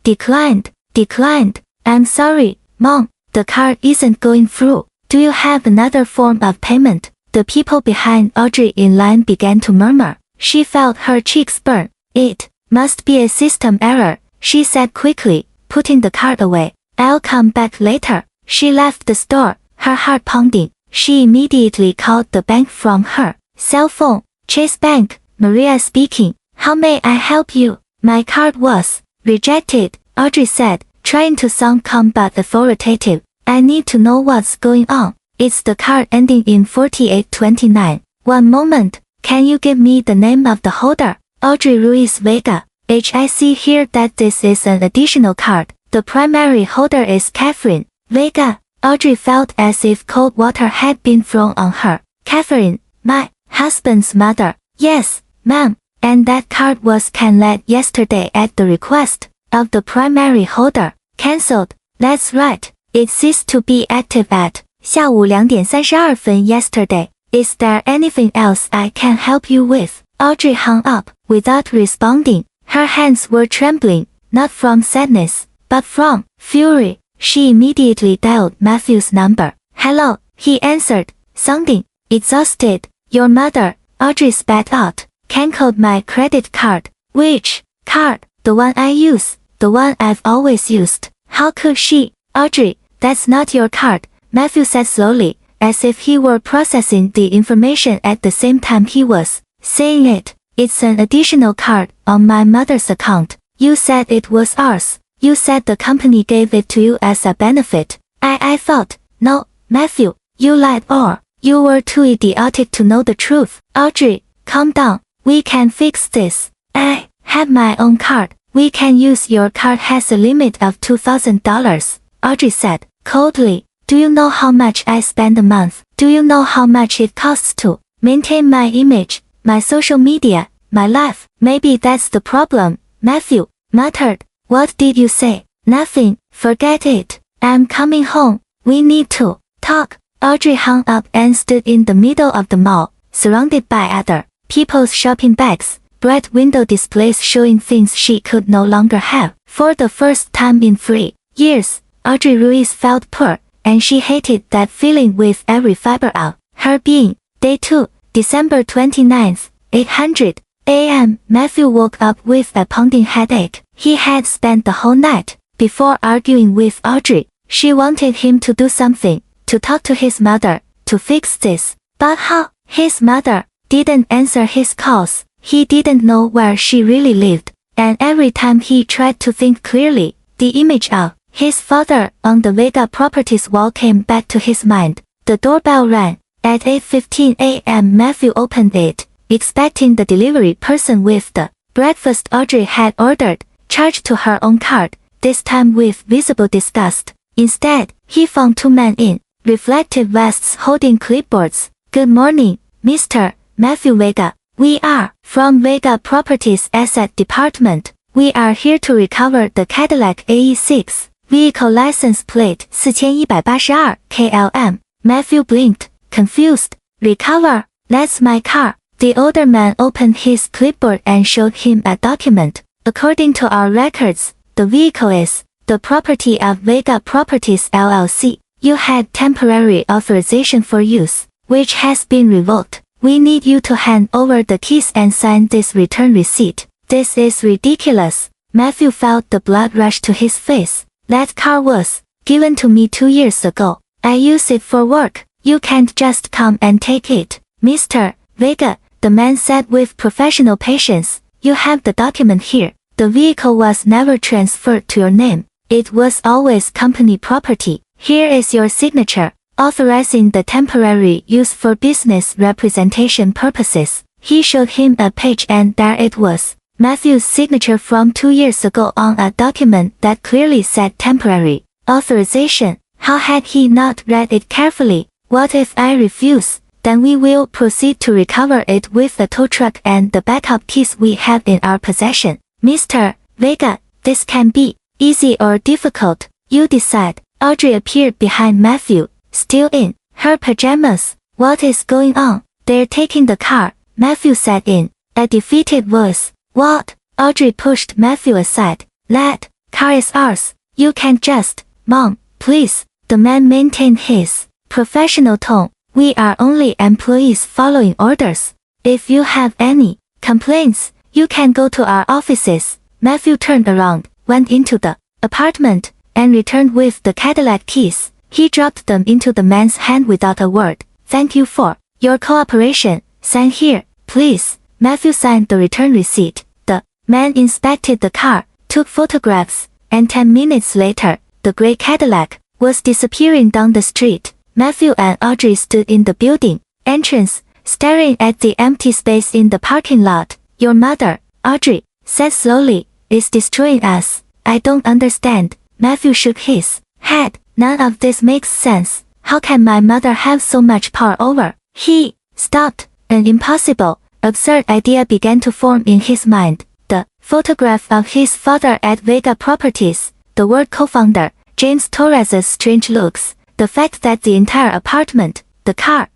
Declined. Declined. I'm sorry, Mom, the card isn't going through. Do you have another form of payment? The people behind Audrey in line began to murmur. She felt her cheeks burn. It must be a system error, she said quickly, putting the card away. I'll come back later. She left the store, her heart pounding. She immediately called the bank from her cell phone. Chase Bank, Maria speaking. How may I help you? My card was rejected, Audrey said, trying to sound calm but authoritative. I need to know what's going on. It's the card ending in 4829. One moment, can you give me the name of the holder? Audrey Ruiz Vega. I see here that this is an additional card. The primary holder is Catherine Vega. Audrey felt as if cold water had been thrown on her. Catherine, my husband's mother. Yes, ma'am. And that card was canceled yesterday at the request of the primary holder. Cancelled. That's right. It ceased to be active at 下午2点32分 yesterday. Is there anything else I can help you with? Audrey hung up, without responding. Her hands were trembling, not from sadness, but from fury. She immediately dialed Matthew's number. Hello, he answered, sounding exhausted. Your mother, Audrey spat out, canceled my credit card. Which card? The one I use. The one I've always used. How could she? Audrey, that's not your card, Matthew said slowly, as if he were processing the information at the same time he was saying it. It's an additional card on my mother's account. You said it was ours. You said the company gave it to you as a benefit. I thought, no, Matthew, you lied or you were too idiotic to know the truth. Audrey, calm down. We can fix this. I have my own card. We can use your card has a limit of $2,000, Audrey said, coldly. Do you know how much I spend a month? Do you know how much it costs to maintain my image, my social media, my life? Maybe that's the problem, Matthew muttered. What did you say? Nothing. Forget it. I'm coming home. We need to talk. Audrey hung up and stood in the middle of the mall, surrounded by other people's shopping bags, bright window displays showing things she could no longer have. For the first time in 3 years, Audrey Ruiz felt poor, and she hated that feeling with every fiber of her being. Day 2, December 29th, 800. a.m., Matthew woke up with a pounding headache. He had spent the whole night before arguing with Audrey. She wanted him to do something, to talk to his mother, to fix this. But how? His mother didn't answer his calls. He didn't know where she really lived. And every time he tried to think clearly, the image of his father on the Vega Properties wall came back to his mind. The doorbell rang. At 8:15 a.m. Matthew opened it, expecting the delivery person with the breakfast Audrey had ordered, charged to her own card, this time with visible disgust. Instead, he found two men in reflective vests holding clipboards. Good morning, Mr. Matthew Vega. We are from Vega Properties Asset Department. We are here to recover the Cadillac AE6. Vehicle license plate 4182 KLM. Matthew blinked, confused. Recover? That's my car. The older man opened his clipboard and showed him a document. According to our records, the vehicle is the property of Vega Properties LLC. You had temporary authorization for use, which has been revoked. We need you to hand over the keys and sign this return receipt. This is ridiculous. Matthew felt the blood rush to his face. That car was given to me 2 years ago. I use it for work. You can't just come and take it. Mr. Vega, the man said with professional patience. You have the document here. The vehicle was never transferred to your name. It was always company property. Here is your signature, authorizing the temporary use for business representation purposes. He showed him a page and there it was. Matthew's signature from 2 years ago on a document that clearly said temporary authorization. How had he not read it carefully? What if I refuse? Then we will proceed to recover it with the tow truck and the backup keys we have in our possession. Mr. Vega, this can be easy or difficult. You decide. Audrey appeared behind Matthew, still in her pajamas. What is going on? They're taking the car, Matthew said in a defeated voice. What? Audrey pushed Matthew aside. That car is ours. You can't just. Mom, please. The man maintained his professional tone. We are only employees following orders. If you have any complaints, you can go to our offices. Matthew turned around, went into the apartment, and returned with the Cadillac keys. He dropped them into the man's hand without a word. Thank you for your cooperation. Sign here, please. Matthew signed the return receipt. The man inspected the car, took photographs, and 10 minutes later, the gray Cadillac was disappearing down the street. Matthew and Audrey stood in the building entrance, staring at the empty space in the parking lot. Your mother, Audrey said slowly, is destroying us. I don't understand. Matthew shook his head. None of this makes sense. How can my mother have so much power over? He stopped. An impossible, absurd idea began to form in his mind. The photograph of his father at Vega Properties, the word co-founder, James Torres's strange looks, the fact that the entire apartment, the car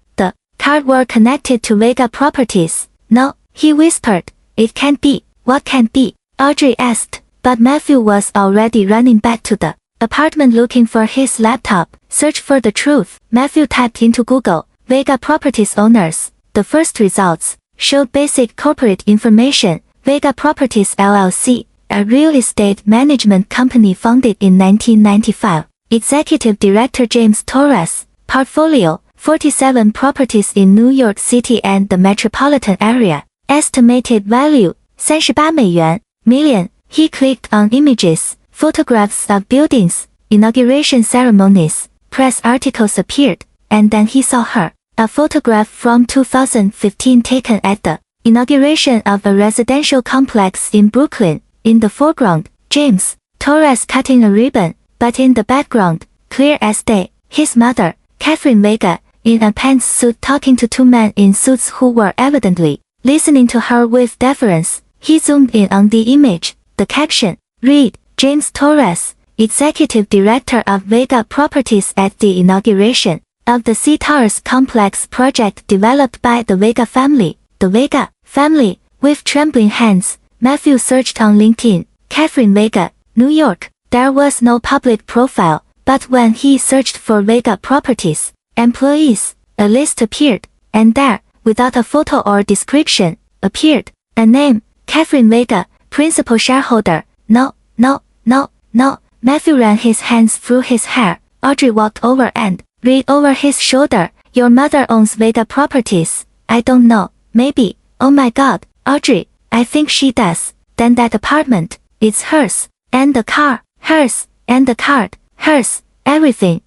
were connected to Vega Properties. No, he whispered. It can't be. What can't be? Audrey asked, but Matthew was already running back to the apartment looking for his laptop. Search for the truth. Matthew typed into Google, Vega Properties owners. The first results showed basic corporate information. Vega Properties LLC, a real estate management company founded in 1995. Executive Director James Torres. Portfolio, 47 properties in New York City and the metropolitan area. Estimated value, 38 million. He clicked on images, photographs of buildings, inauguration ceremonies, press articles appeared, and then he saw her. A photograph from 2015 taken at the inauguration of a residential complex in Brooklyn. In the foreground, James Torres cutting a ribbon, but in the background, clear as day, his mother, Catherine Vega, in a pantsuit talking to two men in suits who were evidently listening to her with deference. He zoomed in on the image. The caption read, James Torres, Executive Director of Vega Properties at the inauguration of the Sea Towers complex project developed by the Vega family. The Vega family. With trembling hands, Matthew searched on LinkedIn. Catherine Vega, New York. There was no public profile, but when he searched for Vega Properties employees, a list appeared, and there, without a photo or description, appeared A name, Catherine Vega, principal shareholder. No, no, no, no. Matthew ran his hands through his hair. Audrey walked over and read over his shoulder. Your mother owns Vega Properties. I don't know. Maybe. Oh my God, Audrey, I think she does. Then that apartment, it's hers. And the car, hers. And the card, hers. Everything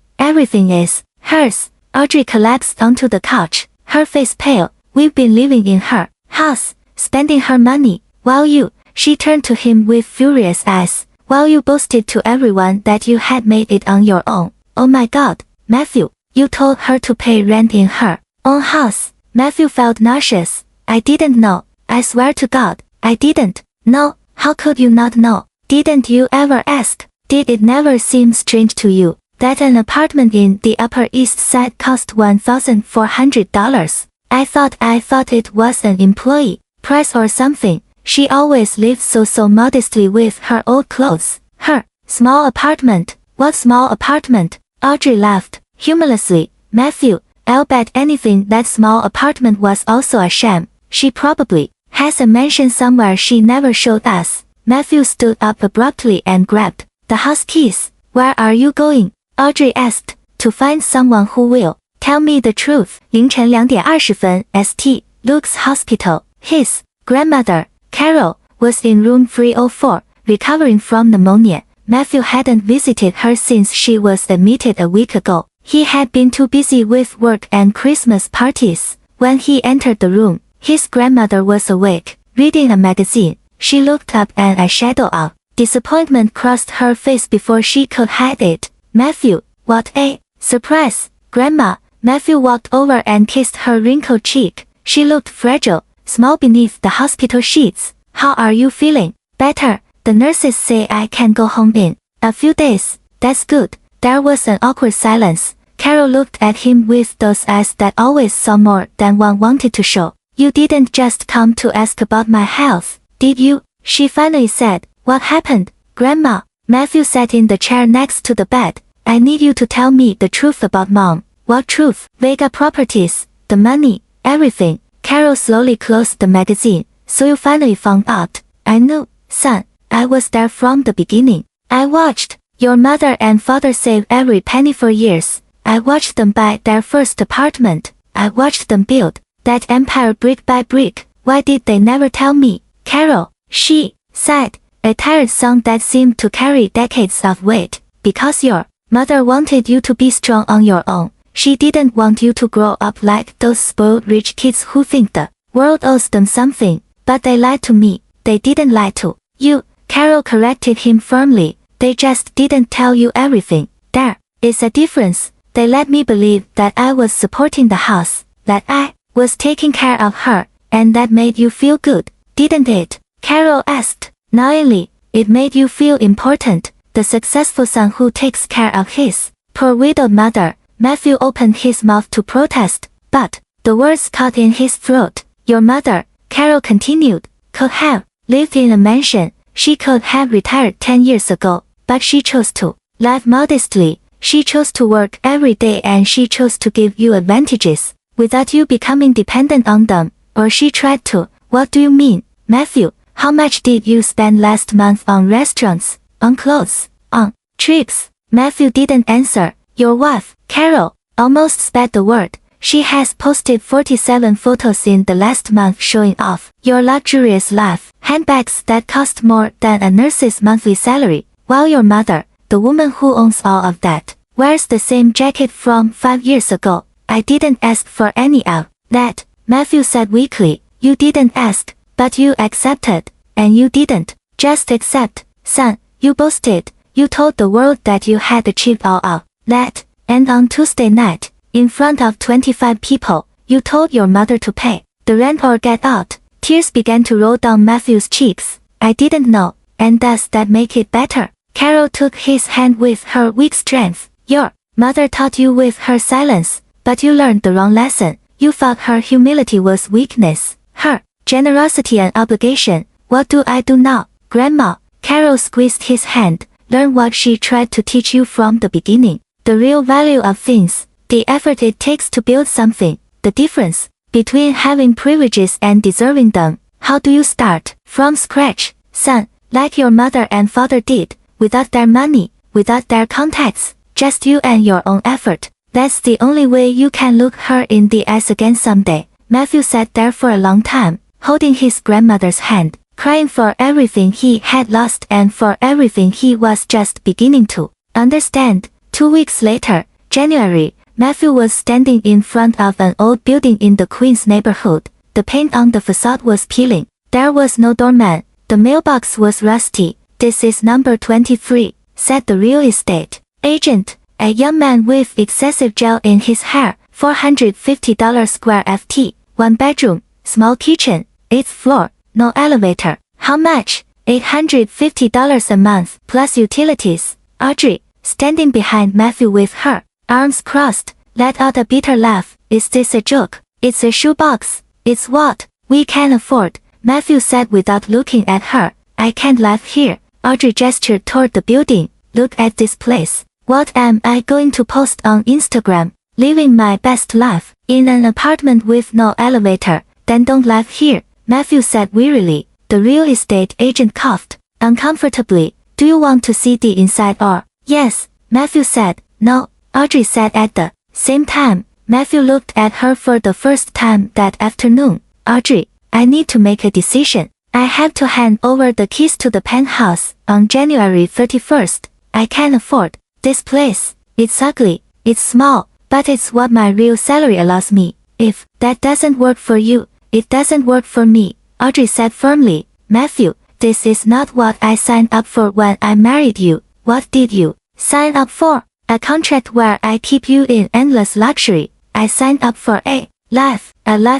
is hers. Audrey collapsed onto the couch, her face pale. We've been living in her house, spending her money, while you, she turned to him with furious eyes, while you boasted to everyone that you had made it on your own. Oh my God, Matthew, you told her to pay rent in her own house. Matthew felt nauseous. I didn't know. I swear to God, I didn't know. How could you not know? Didn't you ever ask? Did it never seem strange to you that an apartment in the Upper East Side cost $1,400? I thought it was an employee price or something. She always lived so modestly with her old clothes. Her small apartment. What small apartment? Audrey laughed humorlessly. Matthew, I'll bet anything that small apartment was also a sham. She probably has a mansion somewhere she never showed us. Matthew stood up abruptly and grabbed the house keys. Where are you going? Audrey asked. To find someone who will tell me the truth. 凌晨2点20分 St. Luke's Hospital. His grandmother, Carol, was in room 304, recovering from pneumonia. Matthew hadn't visited her since she was admitted a week ago. He had been too busy with work and Christmas parties. When he entered the room, his grandmother was awake, reading a magazine. She looked up and a shadow of disappointment crossed her face before she could hide it. Matthew, what a surprise, Grandma. Matthew walked over and kissed her wrinkled cheek. She looked fragile, small beneath the hospital sheets. How are you feeling? Better. The nurses say I can go home in a few days. That's good. There was an awkward silence. Carol looked at him with those eyes that always saw more than one wanted to show. You didn't just come to ask about my health, did you? She finally said. What happened, Grandma? Matthew sat in the chair next to the bed. I need you to tell me the truth about Mom. What truth? Vega Properties, the money, everything. Carol slowly closed the magazine. So you finally found out. I knew, son. I was there from the beginning. I watched your mother and father save every penny for years. I watched them buy their first apartment. I watched them build that empire brick by brick. Why did they never tell me? Carol, she sighed, a tired song that seemed to carry decades of weight. Because your mother wanted you to be strong on your own. She didn't want you to grow up like those spoiled rich kids who think the world owes them something. But they lied to me. They didn't lie to you. Carol corrected him firmly. They just didn't tell you everything. There is a difference. They let me believe that I was supporting the house, that I was taking care of her, and that made you feel good, didn't it? Carol asked, knowingly. It made you feel important, the successful son who takes care of his poor widowed mother. Matthew opened his mouth to protest, but the words caught in his throat. Your mother, Carol continued, could have lived in a mansion. She could have retired 10 years ago, but she chose to live modestly. She chose to work every day and she chose to give you advantages, without you becoming dependent on them, or she tried to. What do you mean, Matthew? How much did you spend last month on restaurants, on clothes, on trips? Matthew didn't answer. Your wife, Carol, almost spat the word. She has posted 47 photos in the last month showing off your luxurious life, handbags that cost more than a nurse's monthly salary, while your mother, the woman who owns all of that, wears the same jacket from 5 years ago. I didn't ask for any of that, Matthew said weakly. You didn't ask, but you accepted, and you didn't just accept, son, you boasted. You told the world that you had achieved all of that, and on Tuesday night, in front of 25 people, you told your mother to pay the rent or get out. Tears began to roll down Matthew's cheeks. I didn't know, and does that make it better? Carol took his hand with her weak strength. Your mother taught you with her silence, but you learned the wrong lesson. You thought her humility was weakness, her generosity an obligation. What do I do now, Grandma? Carol squeezed his hand. Learn what she tried to teach you from the beginning. The real value of things. The effort it takes to build something, the difference between having privileges and deserving them, How do you start? From scratch, son, like your mother and father did, without their money, without their contacts, just you and your own effort. That's the only way you can look her in the eyes again someday. Matthew sat there for a long time, holding his grandmother's hand, crying for everything he had lost and for everything he was just beginning to understand. 2 weeks later, January, Matthew was standing in front of an old building in the Queens neighborhood. The paint on the facade was peeling. There was no doorman. The mailbox was rusty. This is number 23, said the real estate agent, a young man with excessive gel in his hair. $450 square ft, 1 bedroom, small kitchen, 8th floor, no elevator. How much? $850 a month, plus utilities. Audrey, standing behind Matthew with her arms crossed, let out a bitter laugh. Is this a joke? It's a shoebox. It's what we can afford, Matthew said without looking at her. I can't live here. Audrey gestured toward the building. Look at this place. What am I going to post on Instagram? Living my best life, in an apartment with no elevator. Then don't live here, Matthew said wearily. The real estate agent coughed uncomfortably. Do you want to see the inside or? Yes, Matthew said. No, Audrey said at the same time. Matthew looked at her for the first time that afternoon. Audrey, I need to make a decision. I have to hand over the keys to the penthouse on January 31st. I can't afford this place. It's ugly, it's small, but it's what my real salary allows me. If that doesn't work for you, it doesn't work for me, Audrey said firmly. Matthew, this is not what I signed up for when I married you. What did you sign up for? A contract where I keep you in endless luxury. I signed up for a life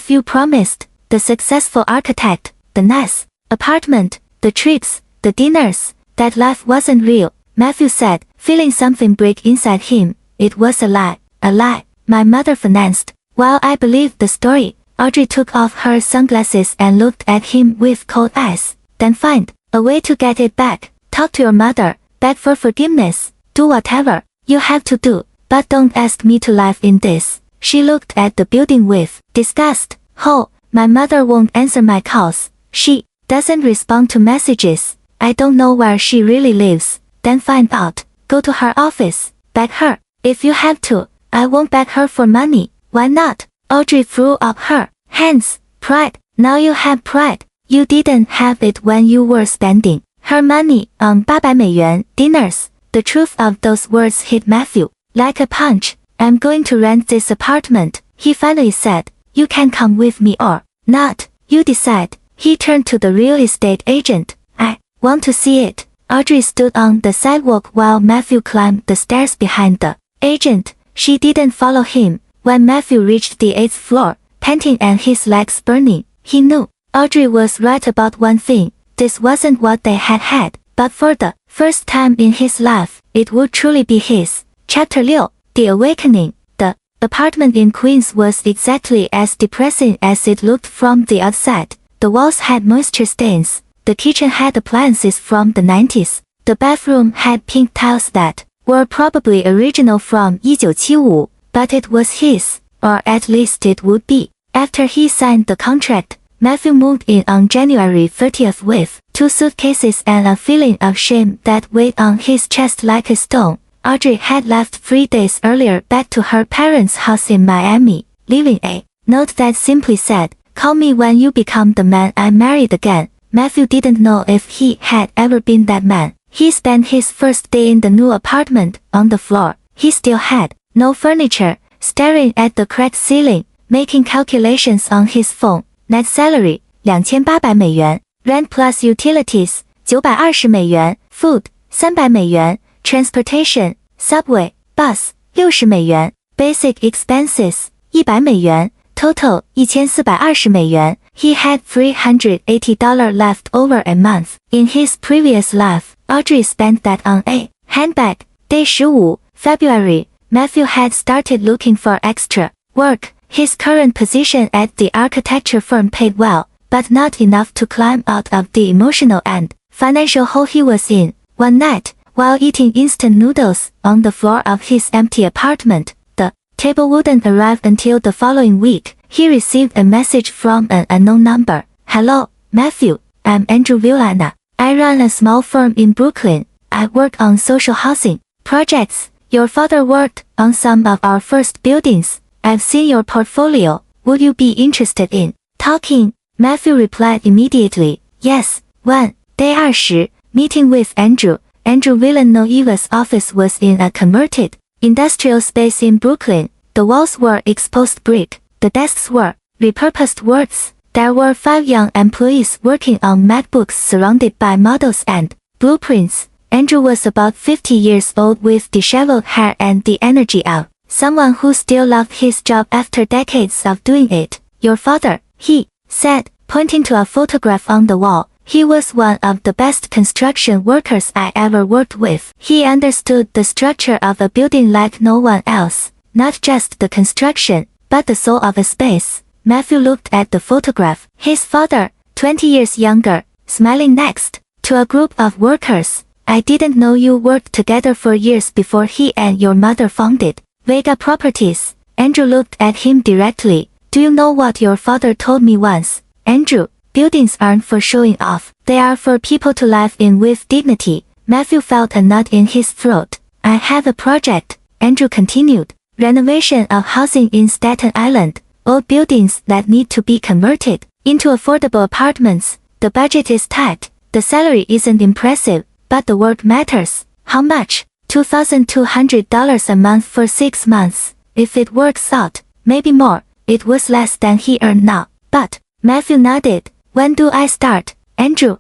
you promised. The successful architect, the nice apartment, the trips, the dinners. That life wasn't real, Matthew said, feeling something break inside him. It was a lie. A lie. My mother financed. While I believed the story, Audrey took off her sunglasses and looked at him with cold eyes. Then find a way to get it back. Talk to your mother, beg for forgiveness, do whatever you have to do, but don't ask me to live in this. She looked at the building with disgust. Oh, my mother won't answer my calls. She doesn't respond to messages. I don't know where she really lives. Then find out. Go to her office. Beg her. If you have to. I won't beg her for money. Why not? Audrey threw up her hands. Pride. Now you have pride. You didn't have it when you were spending her money on $800 dinners. The truth of those words hit Matthew like a punch. I'm going to rent this apartment, he finally said. You can come with me or not. You decide. He turned to the real estate agent. I want to see it. Audrey stood on the sidewalk while Matthew climbed the stairs behind the agent. She didn't follow him. When Matthew reached the 8th floor, panting and his legs burning, he knew Audrey was right about one thing. This wasn't what they had, but for the first time in his life, it would truly be his. Chapter 6, The Awakening. The apartment in Queens was exactly as depressing as it looked from the outside. The walls had moisture stains. The kitchen had appliances from the 90s. The bathroom had pink tiles that were probably original from 1975, but it was his, or at least it would be. After he signed the contract, Matthew moved in on January 30th with 2 suitcases and a feeling of shame that weighed on his chest like a stone. Audrey had left 3 days earlier back to her parents' house in Miami, leaving a note that simply said, "Call me when you become the man I married again." Matthew didn't know if he had ever been that man. He spent his first day in the new apartment on the floor. He still had no furniture, staring at the cracked ceiling, making calculations on his phone. Net salary, $2800. Rent plus utilities, $920. Food, $300. Transportation, subway, bus, $60. Basic expenses, $100. Total, $1420. He had $380 left over a month. In his previous life, Audrey spent that on a handbag. Day 15, February, Matthew had started looking for extra work. His current position at the architecture firm paid well, but not enough to climb out of the emotional and financial hole he was in. One night, while eating instant noodles on the floor of his empty apartment, the table wouldn't arrive until the following week. He received a message from an unknown number. "Hello, Matthew, I'm Andrew Villana. I run a small firm in Brooklyn. I work on social housing projects. Your father worked on some of our first buildings. I've seen your portfolio. Would you be interested in talking? Matthew replied immediately, yes. One day 20, meeting with Andrew. Andrew Villanova's office was in a converted industrial space in Brooklyn. The walls were exposed brick. The desks were repurposed words. There were 5 young employees working on MacBooks surrounded by models and blueprints. Andrew was about 50 years old with disheveled hair and the energy of someone who still loved his job after decades of doing it. Your father, he said, pointing to a photograph on the wall. He was one of the best construction workers I ever worked with. He understood the structure of a building like no one else. Not just the construction, but the soul of a space. Matthew looked at the photograph. His father, 20 years younger, smiling next to a group of workers. I didn't know you worked together for years before he and your mother founded Vega Properties. Andrew looked at him directly. Do you know what your father told me once? Andrew, buildings aren't for showing off. They are for people to live in with dignity. Matthew felt a knot in his throat. I have a project, Andrew continued. Renovation of housing in Staten Island. Old buildings that need to be converted into affordable apartments. The budget is tight. The salary isn't impressive, but the work matters. How much? $2,200 a month for 6 months. If it works out, maybe more. It was less than he earned now. But Matthew nodded. When do I start? Andrew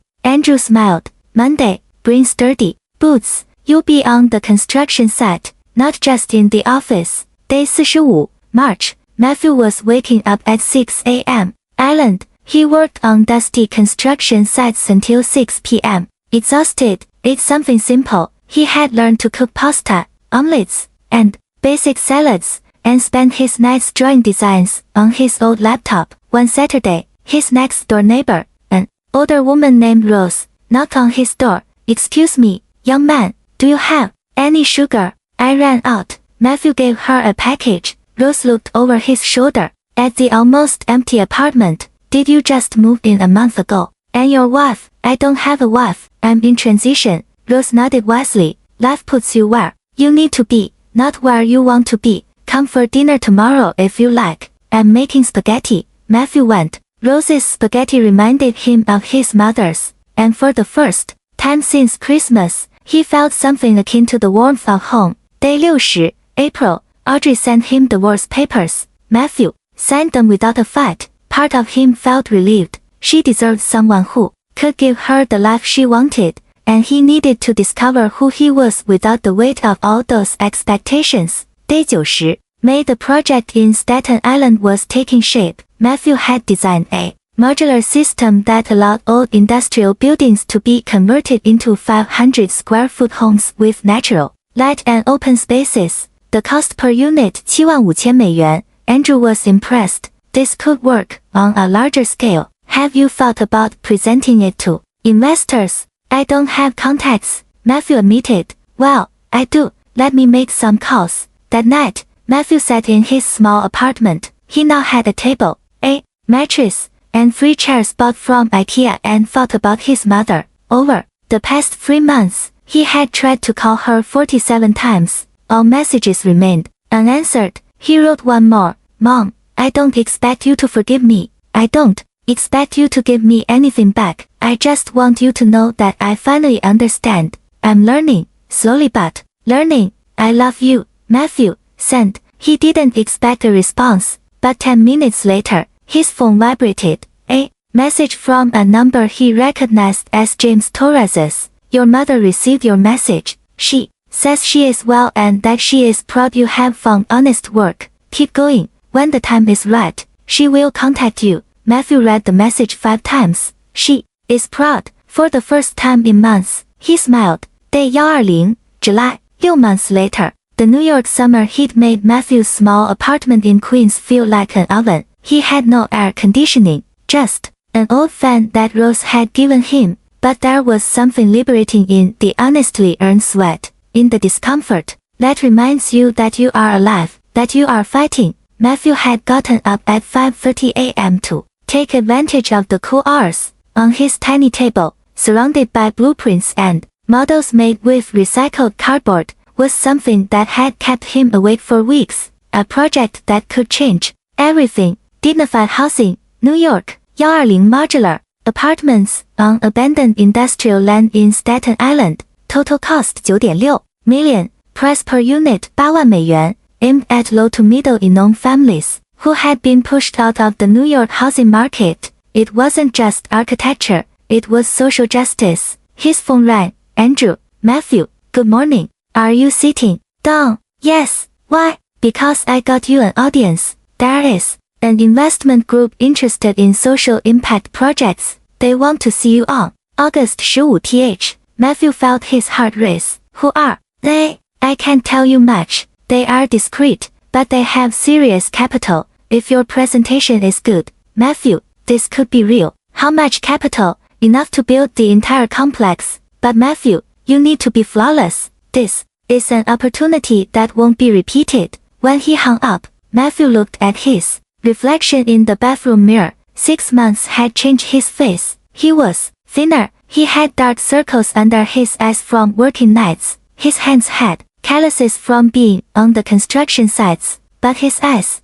smiled. Monday. Bring sturdy boots. You'll be on the construction site, not just in the office. Day 45, March. Matthew was waking up at 6 a.m. Island. He worked on dusty construction sites until 6 p.m. Exhausted. Ate something simple. He had learned to cook pasta, omelets, and basic salads, and spent his nights drawing designs on his old laptop. One Saturday, his next-door neighbor, an older woman named Rose, knocked on his door. Excuse me, young man, do you have any sugar? I ran out. Matthew gave her a package. Rose looked over his shoulder at the almost empty apartment. Did you just move in a month ago? And your wife? I don't have a wife. I'm in transition. Rose nodded wisely. Life puts you where you need to be, not where you want to be. Come for dinner tomorrow if you like. I'm making spaghetti. Matthew went. Rose's spaghetti reminded him of his mother's, and for the first time since Christmas, he felt something akin to the warmth of home. Day 60, April. Audrey sent him divorce papers. Matthew signed them without a fight. Part of him felt relieved. She deserved someone who could give her the life she wanted, and he needed to discover who he was without the weight of all those expectations. Day 90, May. The project in Staten Island was taking shape. Matthew had designed a modular system that allowed old industrial buildings to be converted into 500 square foot homes with natural light and open spaces. The cost per unit $75,000. Andrew was impressed. This could work on a larger scale. Have you thought about presenting it to investors? I don't have contacts, Matthew admitted. Well, I do. Let me make some calls. That night, Matthew sat in his small apartment. He now had a table, a mattress, and 3 chairs bought from IKEA and thought about his mother. Over the past 3 months, he had tried to call her 47 times. All messages remained unanswered. He wrote one more. Mom, I don't expect you to forgive me. I don't expect you to give me anything back. I just want you to know that I finally understand. I'm learning, slowly but learning. I love you, Matthew sent. He didn't expect a response, but 10 minutes later, his phone vibrated. A message from a number he recognized as James Torres's. Your mother received your message. She says she is well and that she is proud you have found honest work. Keep going. When the time is right, she will contact you. Matthew read the message 5 times. She is proud. For the first time in months, he smiled. Day 20, July. 6 months later, the New York summer heat made Matthew's small apartment in Queens feel like an oven. He had no air conditioning, just an old fan that Rose had given him, but there was something liberating in the honestly earned sweat, in the discomfort, that reminds you that you are alive, that you are fighting. Matthew had gotten up at 5:30 a.m. to take advantage of the cool hours. on his tiny table, surrounded by blueprints and models made with recycled cardboard, was something that had kept him awake for weeks, a project that could change everything. Dignified housing, New York, 120 modular apartments on abandoned industrial land in Staten Island, total cost 9.6 million, price per unit 8万美元, aimed at low to middle income families who had been pushed out of the New York housing market. It wasn't just architecture, it was social justice. His phone rang. Andrew, Matthew, good morning. Are you sitting down? Yes. Why? Because I got you an audience. There is an investment group interested in social impact projects. They want to see you on August 15th. Matthew felt his heart race. Who are they? I can't tell you much. They are discreet, but they have serious capital. If your presentation is good, Matthew, this could be real. How much capital? Enough to build the entire complex. But Matthew, you need to be flawless. This is an opportunity that won't be repeated. When he hung up, Matthew looked at his reflection in the bathroom mirror. 6 months had changed his face. He was thinner. He had dark circles under his eyes from working nights. His hands had calluses from being on the construction sites. But his eyes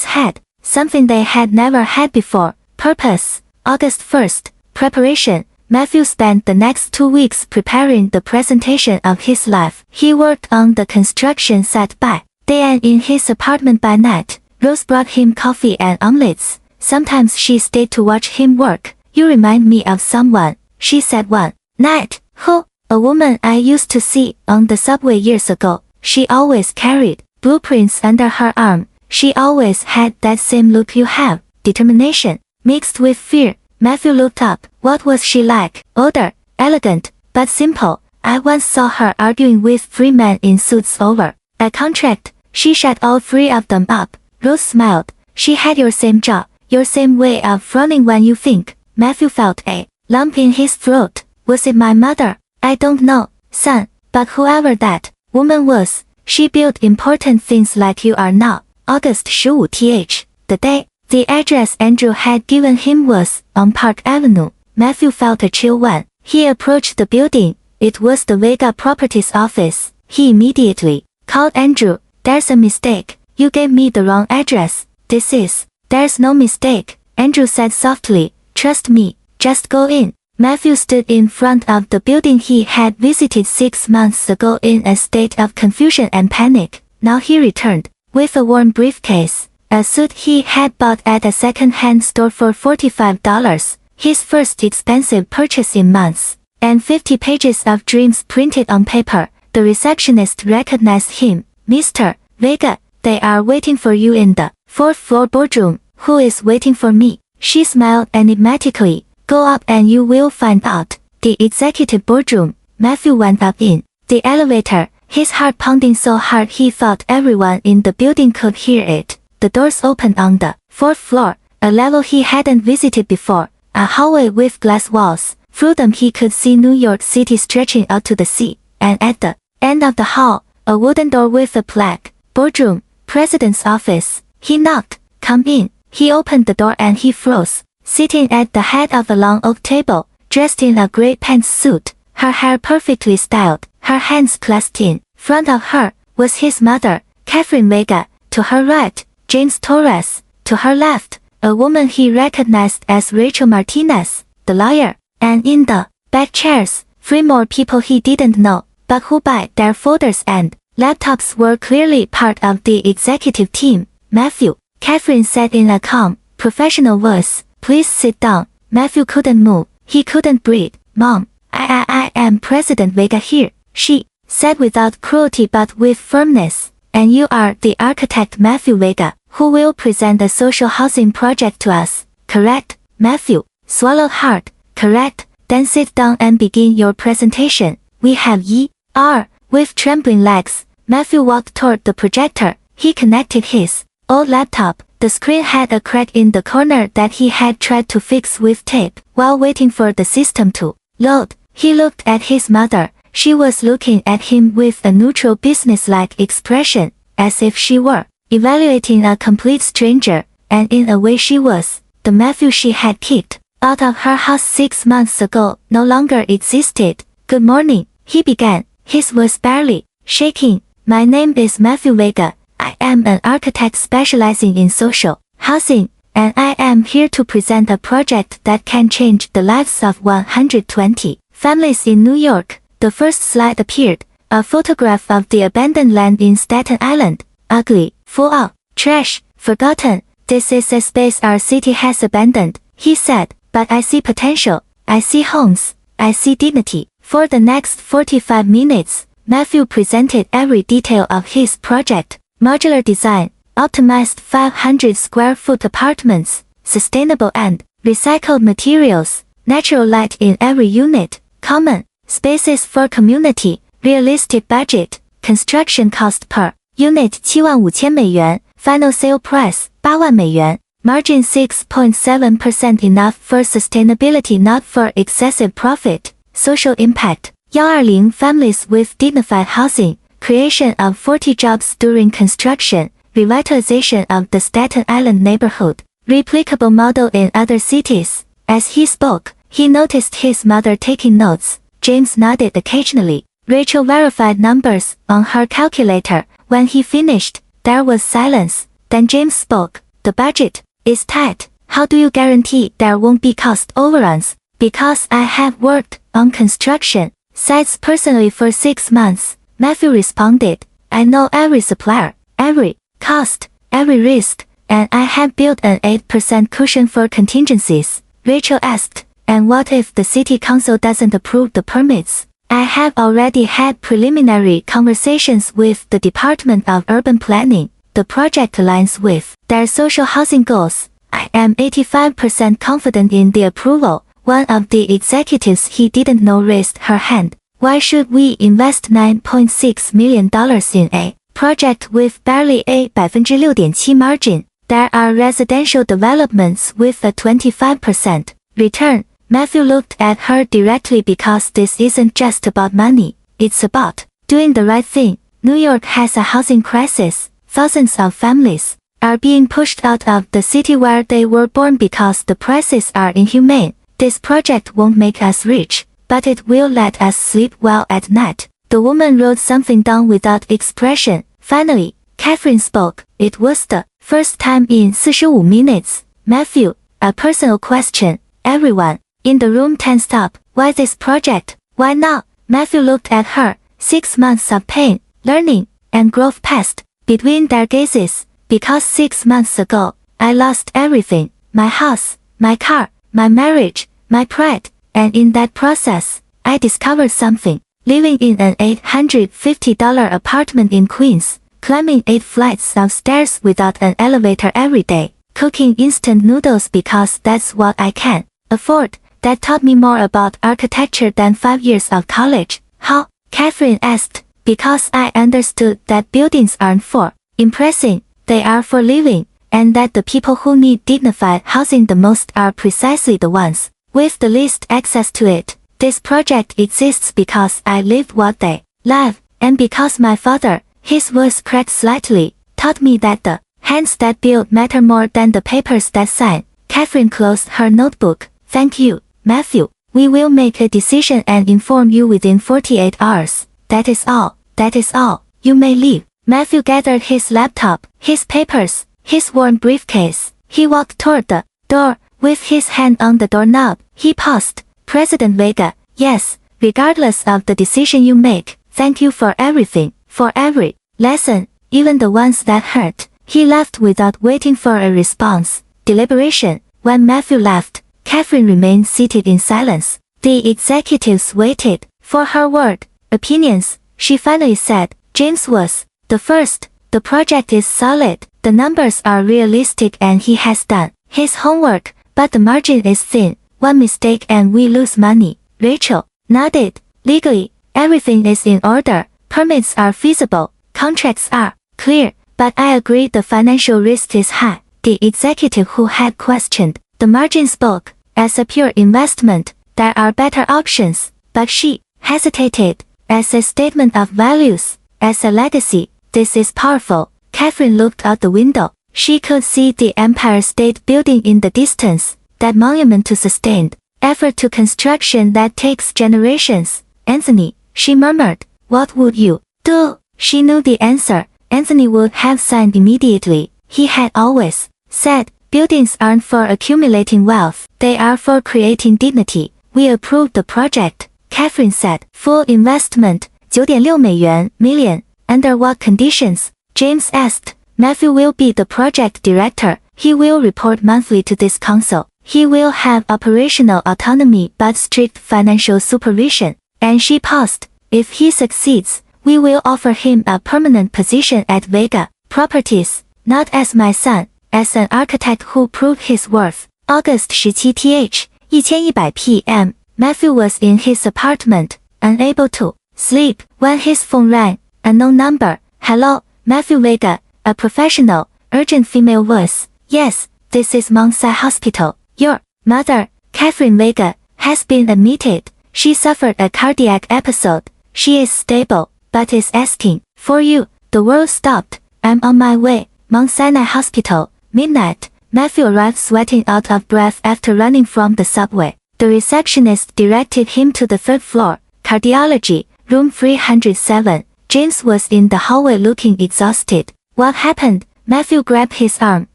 had something they had never had before. Purpose. August 1st. Preparation. Matthew spent the next 2 weeks preparing the presentation of his life. He worked on the construction site by day and in his apartment by night. Rose brought him coffee and omelets. Sometimes she stayed to watch him work. You remind me of someone, she said one night. Who? A woman I used to see on the subway years ago. She always carried blueprints under her arm. She always had that same look you have, determination, mixed with fear. Matthew looked up. What was she like? Older, elegant, but simple. I once saw her arguing with 3 men in suits over a contract. She shut all 3 of them up. Rose smiled. She had your same jaw, your same way of frowning when you think. Matthew felt a lump in his throat. Was it my mother? I don't know, son, but whoever that woman was, she built important things like you are now. August 15th. The day. The address Andrew had given him was on Park Avenue. Matthew felt a chill when he approached the building. It was the Vega Properties office. He immediately called Andrew. There's a mistake. You gave me the wrong address. There's no mistake, Andrew said softly. Trust me, just go in. Matthew stood in front of the building he had visited 6 months ago in a state of confusion and panic. Now he returned with a worn briefcase, a suit he had bought at a second-hand store for $45, his first expensive purchase in months, and 50 pages of dreams printed on paper. The receptionist recognized him. Mr. Vega, they are waiting for you in the 4th floor boardroom. Who is waiting for me? She smiled enigmatically. Go up and you will find out. The executive boardroom. Matthew went up in the elevator, his heart pounding so hard he thought everyone in the building could hear it. The doors opened on the 4th floor, a level he hadn't visited before, a hallway with glass walls. Through them he could see New York City stretching out to the sea, and at the end of the hall, a wooden door with a plaque. Boardroom, President's office. He knocked. Come in. He opened the door and he froze. Sitting at the head of a long oak table, dressed in a gray pantsuit, her hair perfectly styled, her hands clasped in front of her, was his mother, Catherine Vega. To her right, James Torres. To her left, a woman he recognized as Rachel Martinez, the lawyer. And in the back chairs, 3 more people he didn't know, but who by their folders and laptops were clearly part of the executive team. Matthew, Catherine said in a calm, professional voice. Please sit down. Matthew couldn't move. He couldn't breathe. Mom, I am President Vega here, she said without cruelty but with firmness. And you are the architect Matthew Vega, who will present the social housing project to us, correct? Matthew swallowed hard. Correct. Then sit down and begin your presentation. We have E.R. With trembling legs, Matthew walked toward the projector. He connected his old laptop. The screen had a crack in the corner that he had tried to fix with tape. While waiting for the system to load, he looked at his mother. She was looking at him with a neutral businesslike expression, as if she were evaluating a complete stranger, and in a way she was. The Matthew she had kicked out of her house 6 months ago no longer existed. Good morning, he began, his voice barely shaking. My name is Matthew Vega. I am an architect specializing in social housing, and I am here to present a project that can change the lives of 120 families in New York. The first slide appeared, a photograph of the abandoned land in Staten Island. Ugly, full of trash, forgotten. This is a space our city has abandoned, he said, but I see potential, I see homes, I see dignity. For the next 45 minutes, Matthew presented every detail of his project: modular design, optimized 500 square foot apartments, sustainable and recycled materials, natural light in every unit, common spaces for community, realistic budget, construction cost per unit 75000美元, final sale price 8万美元, margin 6.7% enough for sustainability not for excessive profit, social impact 120 families with dignified housing, creation of 40 jobs during construction, revitalization of the Staten Island neighborhood, replicable model in other cities. As he spoke, he noticed his mother taking notes. James nodded occasionally. Rachel verified numbers on her calculator. When he finished, there was silence. Then James spoke. The budget is tight. How do you guarantee there won't be cost overruns? Because I have worked on construction sites personally for 6 months, Matthew responded. I know every supplier, every cost, every risk, and I have built an 8% cushion for contingencies. Rachel asked, and what if the city council doesn't approve the permits? I have already had preliminary conversations with the Department of Urban Planning. The project aligns with their social housing goals. I am 85% confident in the approval. One of the executives he didn't know raised her hand. Why should we invest $9.6 million in a project with barely a 6.7% margin? There are residential developments with a 25% return. Matthew looked at her directly because this isn't just about money, it's about doing the right thing. New York has a housing crisis. Thousands of families are being pushed out of the city where they were born because the prices are inhumane. This project won't make us rich, but it will let us sleep well at night. The woman wrote something down without expression. Finally, Catherine spoke. It was the first time in 45 minutes. Matthew, a personal question. Everyone in the room tensed up. Why this project? Why now? Matthew looked at her. 6 months of pain, learning, and growth passed between their gazes. Because 6 months ago, I lost everything. My house, my car, my marriage, my pride, and in that process, I discovered something. Living in an $850 apartment in Queens, climbing 8 flights of stairs without an elevator every day, cooking instant noodles because that's what I can afford. That taught me more about architecture than 5 years of college. How? Catherine asked. Because I understood that buildings aren't for impressing, they are for living, and that the people who need dignified housing the most are precisely the ones with the least access to it. This project exists because I lived what they live, and because my father, his voice cracked slightly, taught me that the hands that build matter more than the papers that sign. Catherine closed her notebook. Thank you, Matthew. We will make a decision and inform you within 48 hours. That is all. That is all. You may leave. Matthew gathered his laptop, his papers, his worn briefcase. He walked toward the door. With his hand on the doorknob, he paused. President Vega, yes, regardless of the decision you make, thank you for everything, for every lesson, even the ones that hurt. He left without waiting for a response. Deliberation. When Matthew left, Catherine remained seated in silence. The executives waited for her word. Opinions. She finally said. James was the first. The project is solid. The numbers are realistic and he has done his homework. But the margin is thin. One mistake and we lose money. Rachel nodded. Legally, everything is in order. Permits are feasible. Contracts are clear. But I agree the financial risk is high. The executive who had questioned the margin spoke. As a pure investment, there are better options. But she hesitated. As a statement of values, as a legacy, this is powerful. Catherine looked out the window. She could see the Empire State Building in the distance. that monument to sustained effort to construction that takes generations. Anthony, she murmured, what would you do? She knew the answer. Anthony would have signed immediately. He had always said, buildings aren't for accumulating wealth, they are for creating dignity. We approved the project, Catherine said. Full investment, $9.6 million. Under what conditions? James asked. Matthew will be the project director. He will report monthly to this council. He will have operational autonomy but strict financial supervision. And she paused. If he succeeds, we will offer him a permanent position at Vega Properties, not as my son, as an architect who proved his worth. August 17th, 1100 p.m. Matthew was in his apartment, unable to sleep, when his phone rang. Unknown number. Hello, Matthew Vega, a professional, urgent female voice. Yes, this is Mount Sinai Hospital. Your mother, Catherine Vega, has been admitted. She suffered a cardiac episode. She is stable, but is asking for you. The world stopped. I'm on my way. Mount Sinai Hospital, midnight. Matthew arrived sweating out of breath after running from the subway. The receptionist directed him to the third floor, cardiology, room 307. James was in the hallway looking exhausted. What happened? Matthew grabbed his arm.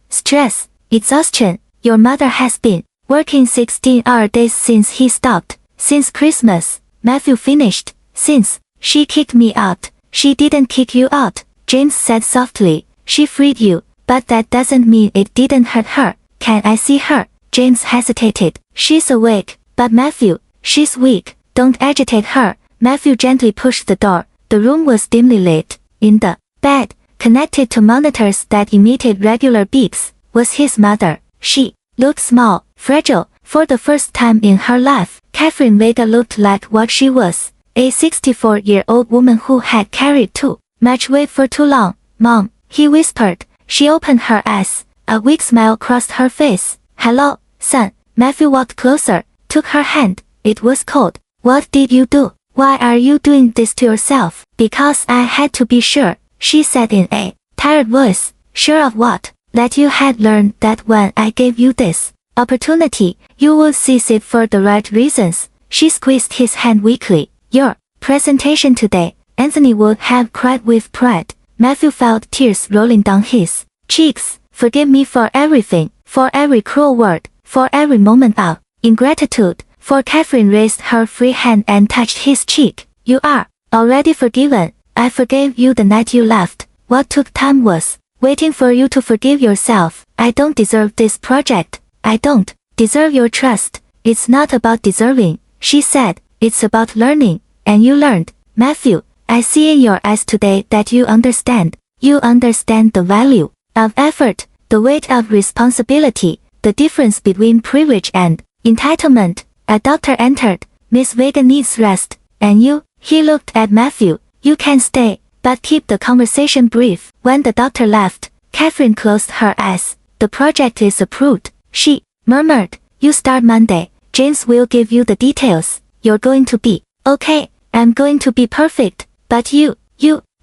Stress, exhaustion. Your mother has been working 16-hour days since he stopped. Since Christmas. Matthew finished. Since she kicked me out. She didn't kick you out, James said softly. She freed you, but that doesn't mean it didn't hurt her. Can I see her? James hesitated. She's awake, but Matthew, she's weak. Don't agitate her. Matthew gently pushed the door. The room was dimly lit. In the bed, connected to monitors that emitted regular beeps, was his mother. She looked small, fragile. For the first time in her life, Catherine Vega looked like what she was. A 64-year-old woman who had carried too much weight for too long. Mom, he whispered. She opened her eyes. A weak smile crossed her face. Hello, son. Matthew walked closer, took her hand. It was cold. What did you do? Why are you doing this to yourself? Because I had to be sure, she said in a tired voice. Sure of what? That you had learned that when I gave you this opportunity, you would seize it for the right reasons. She squeezed his hand weakly. Your presentation today, Anthony would have cried with pride. Matthew felt tears rolling down his cheeks. Forgive me for everything, for every cruel word, for every moment of ingratitude. For Catherine raised her free hand and touched his cheek. You are already forgiven. I forgave you the night you left. What took time was waiting for you to forgive yourself. I don't deserve this project. I don't deserve your trust. It's not about deserving, she said. It's about learning. And you learned. Matthew, I see in your eyes today that you understand. You understand the value of effort, the weight of responsibility, the difference between privilege and entitlement. A doctor entered. Miss Vega needs rest. And you? He looked at Matthew. You can stay, but keep the conversation brief. When the doctor left, Catherine closed her eyes. The project is approved, she murmured. You start Monday. James will give you the details. You're going to be okay. I'm going to be perfect. But you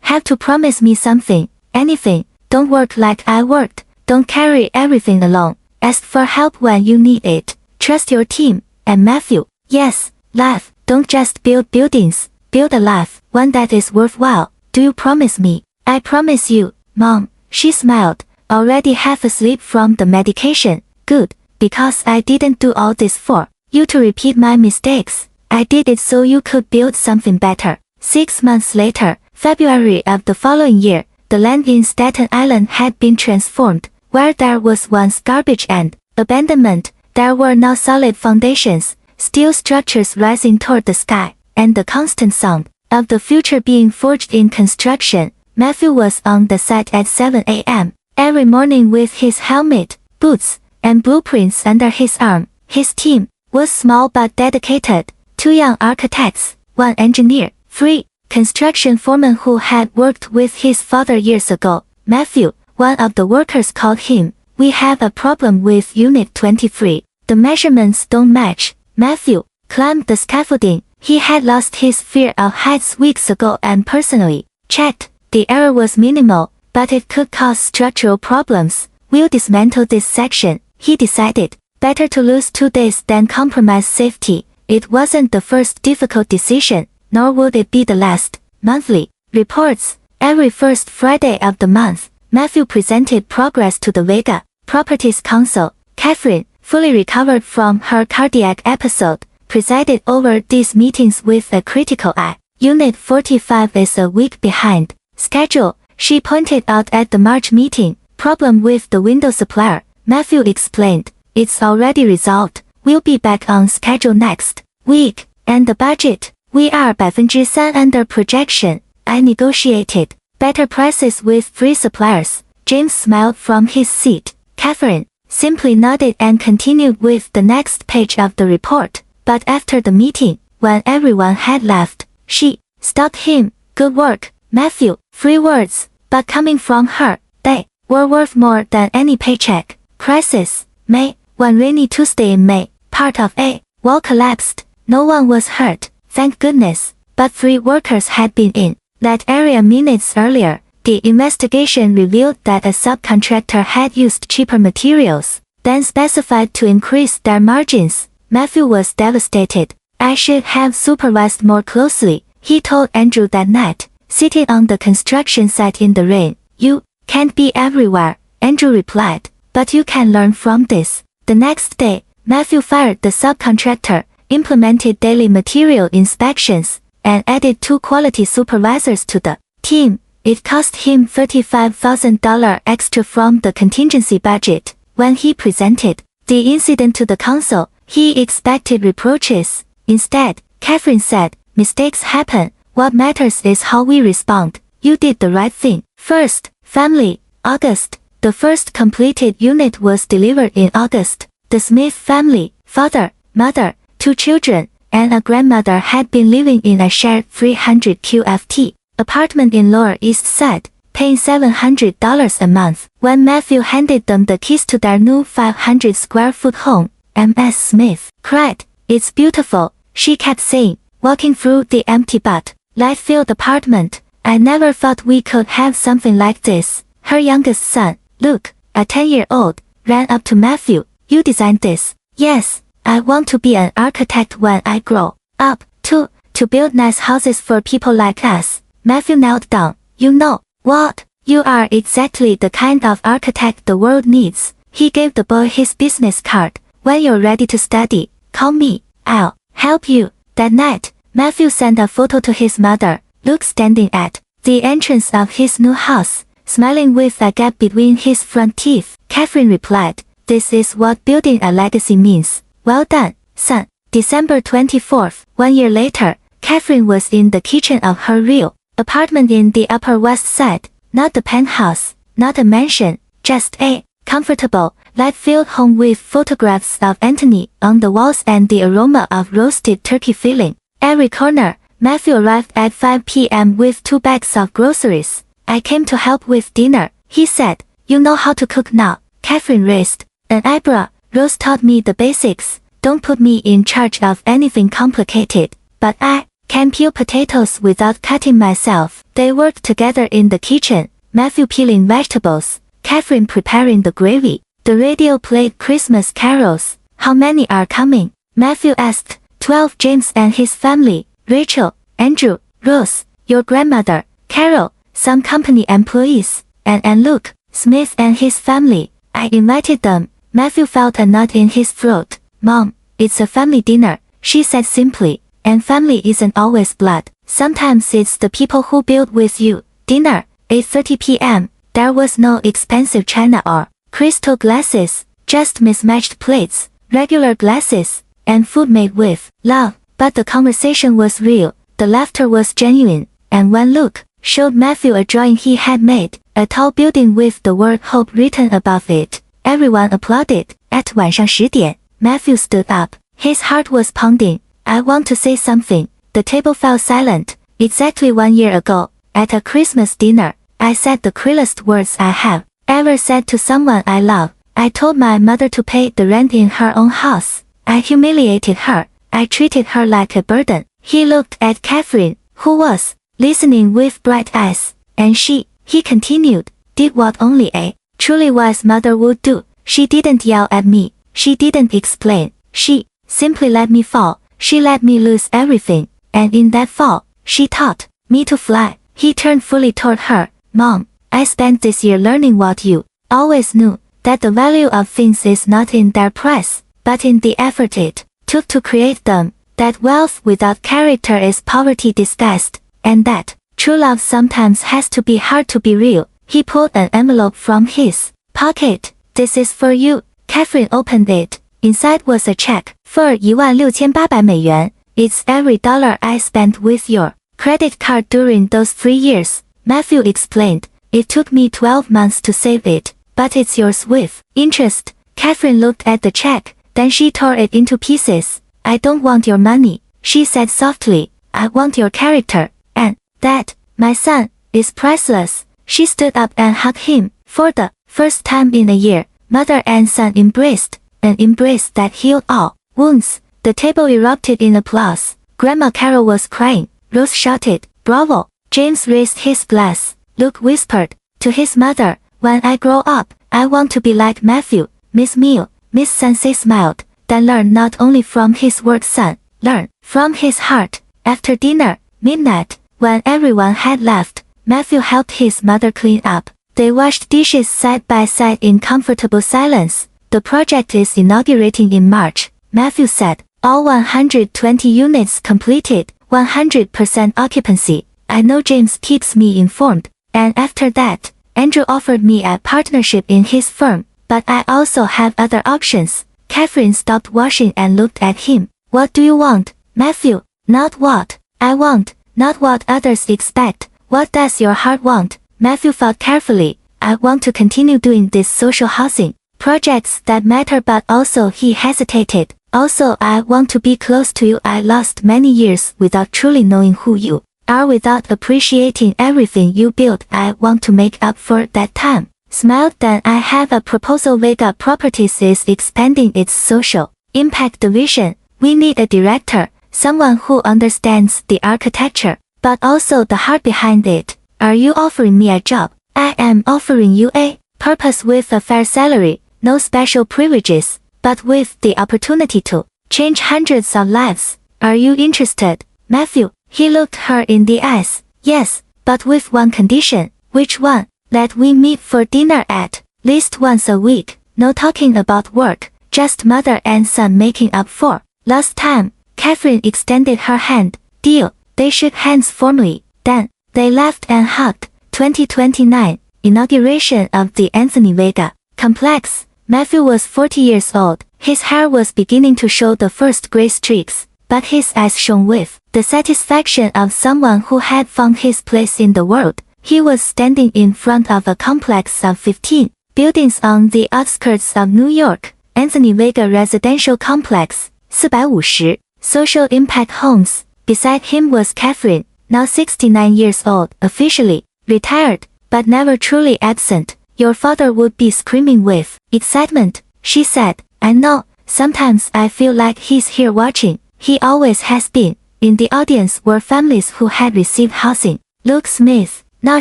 have to promise me something. Anything. Don't work like I worked. Don't carry everything alone. Ask for help when you need it. Trust your team. And Matthew, yes, life. Don't just build buildings. Build a life, one that is worthwhile. Do you promise me? I promise you, Mom. She smiled, already half asleep from the medication. Good, because I didn't do all this for you to repeat my mistakes. I did it so you could build something better. 6 months later, February of the following year, the land in Staten Island had been transformed. Where there was once garbage and abandonment, there were now solid foundations, steel structures rising toward the sky, and the constant sound of the future being forged in construction. Matthew was on the site at 7 a.m. every morning with his helmet, boots, and blueprints under his arm. His team was small but dedicated. 2 young architects, 1 engineer, 3 construction foremen who had worked with his father years ago. Matthew, one of the workers, called him. We have a problem with Unit 23. The measurements don't match. Matthew climbed the scaffolding. He had lost his fear of heights weeks ago and personally checked. The error was minimal, but it could cause structural problems. We'll dismantle this section, he decided. Better to lose 2 days than compromise safety. It wasn't the first difficult decision, nor would it be the last. Monthly reports. Every first Friday of the month, Matthew presented progress to the Vega Properties Council. Catherine, fully recovered from her cardiac episode, presided over these meetings with a critical eye. Unit 45 is a week behind schedule, she pointed out at the March meeting. Problem with the window supplier, Matthew explained. It's already resolved. We'll be back on schedule next week. And the budget, we are 3% under projection. I negotiated better prices with 3 suppliers. James smiled from his seat. Catherine simply nodded and continued with the next page of the report. But after the meeting, when everyone had left, she stopped him. Good work, Matthew. 3 words, but coming from her, they were worth more than any paycheck. Crisis. May. One rainy Tuesday in May, part of a wall collapsed. No one was hurt, thank goodness, but 3 workers had been in that area minutes earlier. The investigation revealed that a subcontractor had used cheaper materials than specified to increase their margins. Matthew was devastated. I should have supervised more closely, he told Andrew that night, sitting on the construction site in the rain. You can't be everywhere, Andrew replied, but you can learn from this. The next day, Matthew fired the subcontractor, implemented daily material inspections, and added 2 quality supervisors to the team. It cost him $35,000 extra from the contingency budget. When he presented the incident to the council, he expected reproaches. Instead, Catherine said, mistakes happen. What matters is how we respond. You did the right thing. First, family. August. The first completed unit was delivered in August. The Smith family, father, mother, 2 children, and a grandmother had been living in a shared 300 QFT apartment in Lower East Side, paying $700 a month. When Matthew handed them the keys to their new 500 square foot home, Ms. Smith cried. It's beautiful, she kept saying, walking through the empty but light-filled apartment. I never thought we could have something like this. Her youngest son, Luke, a 10-year-old, ran up to Matthew. You designed this? Yes, I want to be an architect when I grow up, to build nice houses for people like us. Matthew knelt down. You know what? You are exactly the kind of architect the world needs. He gave the boy his business card. When you're ready to study, call me. I'll help you. That night, Matthew sent a photo to his mother, Luke standing at the entrance of his new house, smiling with a gap between his front teeth. Catherine replied, this is what building a legacy means. Well done, son. December 24th, 1 year later, Catherine was in the kitchen of her real apartment in the Upper West Side, not the penthouse, not a mansion, just a comfortable, light-filled home with photographs of Anthony on the walls and the aroma of roasted turkey filling every corner. Matthew arrived at 5 p.m. with 2 bags of groceries. I came to help with dinner, he said. You know how to cook now. Catherine raised an eyebrow. Rose taught me the basics. Don't put me in charge of anything complicated. But I can peel potatoes without cutting myself. They worked together in the kitchen, Matthew peeling vegetables, Catherine preparing the gravy. The radio played Christmas carols. How many are coming? Matthew asked. 12. James and his family, Rachel, Andrew, Rose, your grandmother, Carol, some company employees, and Luke, Smith and his family. I invited them. Matthew felt a knot in his throat. Mom, it's a family dinner, she said simply, and family isn't always blood. Sometimes it's the people who build with you. Dinner, 8:30 p.m. There was no expensive china or crystal glasses, just mismatched plates, regular glasses, and food made with love. But the conversation was real, the laughter was genuine, and when Luke showed Matthew a drawing he had made, a tall building with the word hope written above it, everyone applauded. At 10:00 p.m., Matthew stood up. His heart was pounding. I want to say something. The table fell silent. Exactly 1 year ago, at a Christmas dinner, I said the cruelest words I have ever said to someone I love. I told my mother to pay the rent in her own house. I humiliated her. I treated her like a burden. He looked at Catherine, who was listening with bright eyes, and he continued, did what only a truly wise mother would do. She didn't yell at me. She didn't explain. She simply let me fall. She let me lose everything. And in that fall, she taught me to fly. He turned fully toward her. Mom, I spent this year learning what you always knew, that the value of things is not in their price, but in the effort it took to create them, that wealth without character is poverty disguised, and that true love sometimes has to be hard to be real. He pulled an envelope from his pocket. This is for you. Catherine opened it. Inside was a check for $16,800. It's every dollar I spent with your credit card during those 3 years, Matthew explained. It took me 12 months to save it, but it's yours with interest. Catherine looked at the check, then she tore it into pieces. I don't want your money, she said softly. I want your character, and that, my son, is priceless. She stood up and hugged him. For the first time in a year, mother and son embraced, an embrace that healed all wounds. The table erupted in applause. Grandma Carol was crying. Rose shouted, "Bravo!" James raised his glass. Luke whispered to his mother, "When I grow up, I want to be like Matthew." Miss Mill, Miss Sensei smiled. Then learn not only from his work, son, learn from his heart. After dinner, midnight, when everyone had left, Matthew helped his mother clean up. They washed dishes side by side in comfortable silence. The project is inaugurating in March, Matthew said. All 120 units completed, 100% occupancy. I know James keeps me informed. And after that, Andrew offered me a partnership in his firm, but I also have other options. Catherine stopped washing and looked at him. What do you want, Matthew? Not what I want, not what others expect. What does your heart want? Matthew thought carefully. I want to continue doing these social housing projects that matter, but also he hesitated. Also, I want to be close to you. I lost many years without truly knowing who you are, without appreciating everything you built. I want to make up for that time. Smiled. Then I have a proposal. Vega Properties is expanding its social impact division. We need a director, someone who understands the architecture, but also the heart behind it. Are you offering me a job? I am offering you a purpose with a fair salary, no special privileges, but with the opportunity to change hundreds of lives. Are you interested, Matthew? He looked her in the eyes. Yes, but with one condition. Which one? That we meet for dinner at least once a week. No talking about work, just mother and son making up for lost time. Catherine extended her hand. Deal. They shook hands formally. Then, they laughed and hugged. 2029, inauguration of the Anthony Vega complex. Matthew was 40 years old. His hair was beginning to show the first gray streaks, but his eyes shone with the satisfaction of someone who had found his place in the world. He was standing in front of a complex of 15 buildings on the outskirts of New York. Anthony Vega Residential Complex, 450 social impact homes. Beside him was Catherine, now 69 years old, officially retired, but never truly absent. Your father would be screaming with excitement, she said. I know, sometimes I feel like he's here watching. He always has been. In the audience were families who had received housing. Luke Smith, now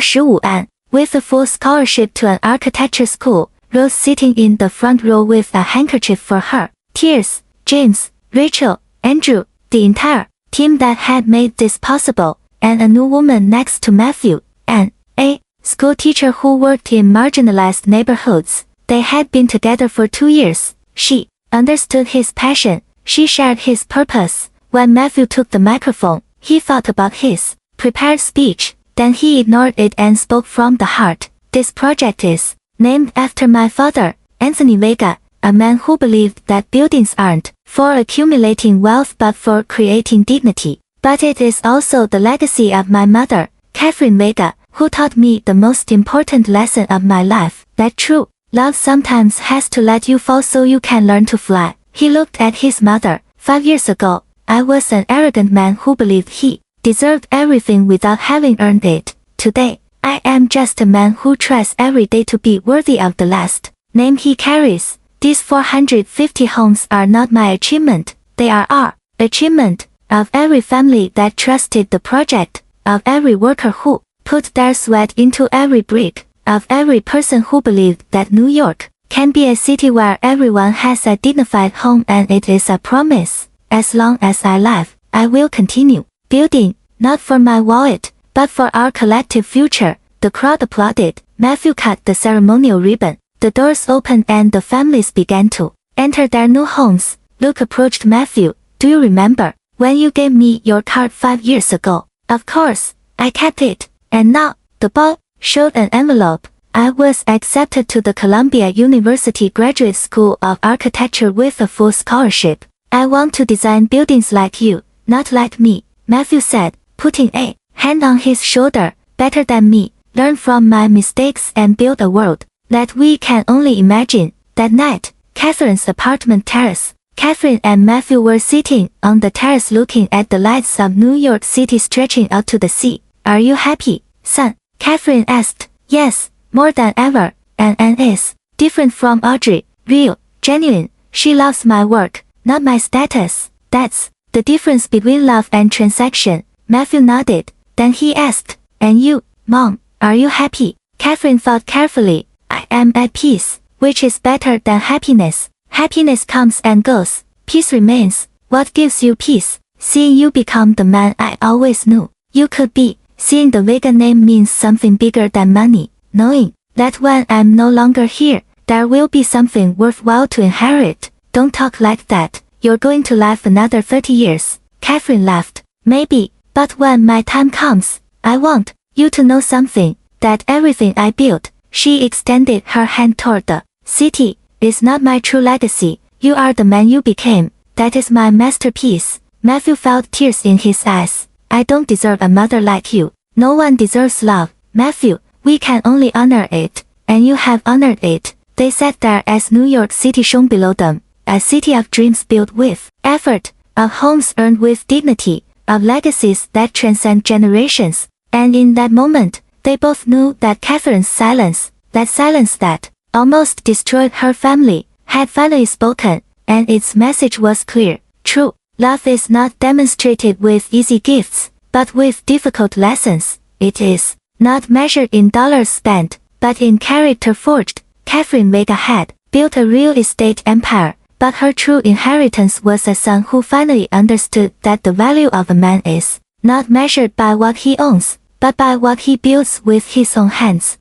15 with a full scholarship to an architecture school, Rose sitting in the front row with a handkerchief for her tears. James, Rachel, Andrew, the entire team that had made this possible, and a new woman next to Matthew, and a school teacher who worked in marginalized neighborhoods. They had been together for 2 years. She understood his passion. She shared his purpose. When Matthew took the microphone, he thought about his prepared speech. Then he ignored it and spoke from the heart. This project is named after my father, Anthony Vega, a man who believed that buildings aren't for accumulating wealth but for creating dignity. But it is also the legacy of my mother, Catherine Vega, who taught me the most important lesson of my life, that true love sometimes has to let you fall so you can learn to fly. He looked at his mother. 5 years ago, I was an arrogant man who believed he deserved everything without having earned it. Today, I am just a man who tries every day to be worthy of the last name he carries. These 450 homes are not my achievement. They are our achievement, of every family that trusted the project, of every worker who put their sweat into every brick, of every person who believed that New York can be a city where everyone has a dignified home, and it is a promise. As long as I live, I will continue building, not for my wallet, but for our collective future. The crowd applauded. Matthew cut the ceremonial ribbon. The doors opened and the families began to enter their new homes. Luke approached Matthew. Do you remember when you gave me your card 5 years ago? Of course, I kept it. And now, the boy showed an envelope. I was accepted to the Columbia University Graduate School of Architecture with a full scholarship. I want to design buildings like you, not like me, Matthew said, putting a hand on his shoulder. Better than me, learn from my mistakes and build a world that we can only imagine. That night, Catherine's apartment terrace. Catherine and Matthew were sitting on the terrace looking at the lights of New York City stretching out to the sea. Are you happy, son? Catherine asked. Yes, more than ever, and Anne is different from Audrey, real, genuine. She loves my work, not my status. That's the difference between love and transaction. Matthew nodded. Then he asked, and you, Mom, are you happy? Catherine thought carefully. I am at peace, which is better than happiness. Happiness comes and goes. Peace remains. What gives you peace? Seeing you become the man I always knew you could be. Seeing the Vega name means something bigger than money. Knowing that when I'm no longer here, there will be something worthwhile to inherit. Don't talk like that. You're going to live another 30 years. Catherine laughed. Maybe, but when my time comes, I want you to know something, that everything I built, she extended her hand toward the city, is not my true legacy. You are the man you became. That is my masterpiece. Matthew felt tears in his eyes. I don't deserve a mother like you. No one deserves love. Matthew, we can only honor it, and you have honored it. They sat there as New York City shone below them, a city of dreams built with effort, of homes earned with dignity, of legacies that transcend generations. And in that moment, they both knew that Catherine's silence, that silence that almost destroyed her family, had finally spoken, and its message was clear. True love is not demonstrated with easy gifts, but with difficult lessons. It is not measured in dollars spent, but in character forged. Catherine Vega had built a real estate empire, but her true inheritance was a son who finally understood that the value of a man is not measured by what he owns, but by what he builds with his own hands.